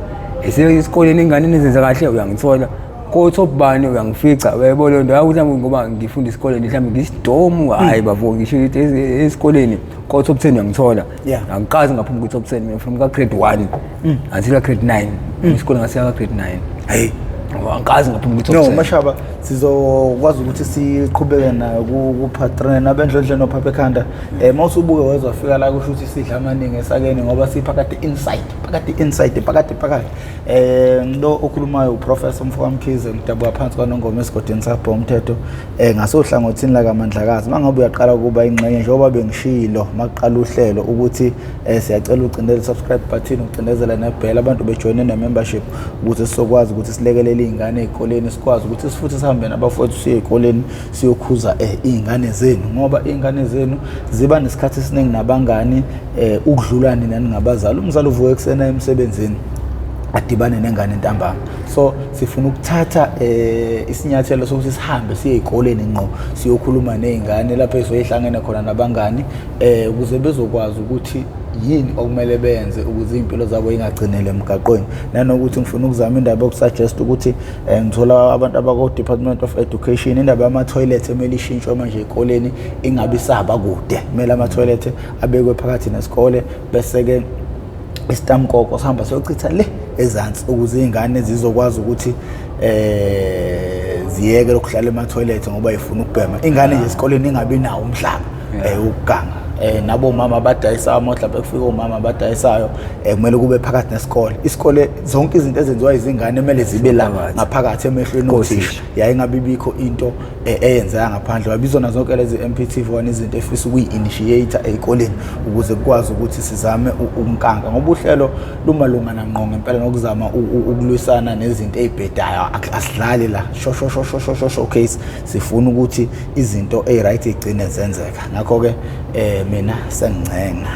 esikoleni enganeni ezenza kahle uyangithola ko top bani uyangifica uyayibona ndo ukuthi ngoba ngifunda isikoleni mhlawumbe ngisidomu hayi bavo ngisho ukuthi esikoleni ko top 10 uyangithola angikazi ngaphuma ku top 10 from ka grade 1 until grade 9 isikoleni ngasiya ka grade 9 hey angikazi ngaphuma ku top 10 Mashaba sizokwazi ukuthi siqhubeke nayo ku partner nabendlondle nophaphe ekhanda mawusubuke wezwafika la kusho ukuthi sidla amaningi esakeni ngoba siphakathi inside phakathi ngilo okhulumayo uprofessor Mfokamkhize ngidabuka phansi kwaNongoma esigodini sapho umthetho ngasohlangothini la kaMandlakazi mangabe uyaqala ukuba ingxenye njengoba bengishilo maqala uhlelo ukuthi siyacela ucindele subscribe button ucindezela nebell abantu bejoine ne-membership ukuze sizokwazi ukuthi silekelele izingane ezikoleni sikwazi ukuthi sifuthi sihambe nabafowethu siye ezikoleni siyokhuza izingane zenu ngoba izingane zenu ziba nesikhathi esiningi nabangani ukudlula nina ningabazali umzali uvuka eksena emsebenzini adibane nengane ntambama. So sifuna ukuthatha isinyathelo sokuthi sihambe siye ezikoleni ngqo siyokhuluma nezingane lapho ezoyihlangene khona nabangani ukuze bezokwazi ukuthi yini okumele benze ukuze impilo zabo ingagcinele emgaqweni. Nanokuthi ngifuna ukuzama indaba yokusuggest ukuthi ngithola abantu abako Department of Education indaba yama toilet emeli ishintshwe manje ezikoleni ingabi saba kude. Kumele ama toilet abekwe phakathi nesikole bese ke isitamkoko sihamba sochitha le ezansi ukuze izingane zizokwazi ukuthi ziyeke lokuhlala ema toilet ngoba ifuna ukubhema. Ingane nje esikoleni ingabi nawo umhlaba ukuganga. Nabo mama abadayisayo mhlawumbe kufika omama abadayisayo kumele kube phakathi nesikole. Isikole zonke izinto ezenziwa izingane kumele zibe la ngaphakathi emehlweni othisha. Yayingabi bikho into eyenzeka ngaphandle. Wabizona zonke lezi Mp TV1 izinto efisa ukuyi-initiator ezikoleni ukuze kukwazi ukuthi sizame umkanka ngoba uhlelo lumalungana ngqo ngempela nokuzama ukulwisana nezinto ezibhedayo. Asidlali la showcase sifuna ukuthi izinto eziright igcine zenzeka. Ngakho ke mina sengincenga